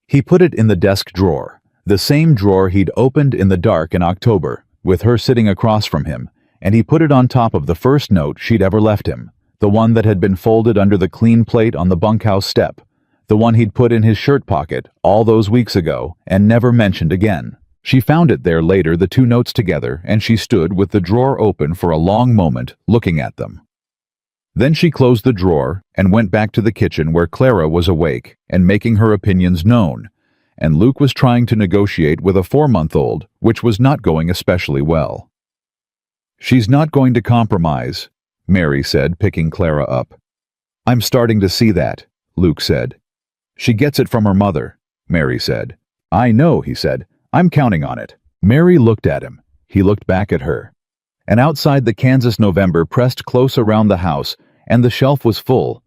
He put it in the desk drawer, the same drawer he'd opened in the dark in October, with her sitting across from him, and he put it on top of the first note she'd ever left him, the one that had been folded under the clean plate on the bunkhouse step, the one he'd put in his shirt pocket all those weeks ago and never mentioned again. She found it there later, the 2 notes together, and she stood with the drawer open for a long moment, looking at them. Then she closed the drawer and went back to the kitchen where Clara was awake and making her opinions known, and Luke was trying to negotiate with a 4-month-old, which was not going especially well. She's not going to compromise, Mary said, picking Clara up. I'm starting to see that, Luke said. She gets it from her mother, Mary said. I know, he said. I'm counting on it. Mary looked at him. He looked back at her. And outside the Kansas November pressed close around the house, and the shelf was full,